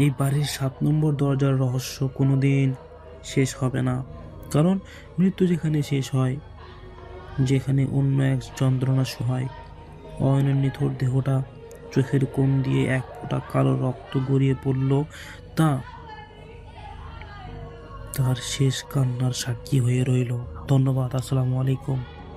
এই বাড়ির 7 নম্বর দরজার রহস্য কোনোদিন শেষ হবে না। কারণ মৃত্যু যেখানে শেষ হয়, যেখানে অন্য এক যন্ত্রণা হয়। অয়নের নিথর দেহটা চোখের কোণ দিয়ে এক ফোঁটা কালো রক্ত গড়িয়ে পড়ল, তার শেষ কান্নার সাক্ষী হয়ে রইল। ধন্যবাদ। আসসালামু আলাইকুম।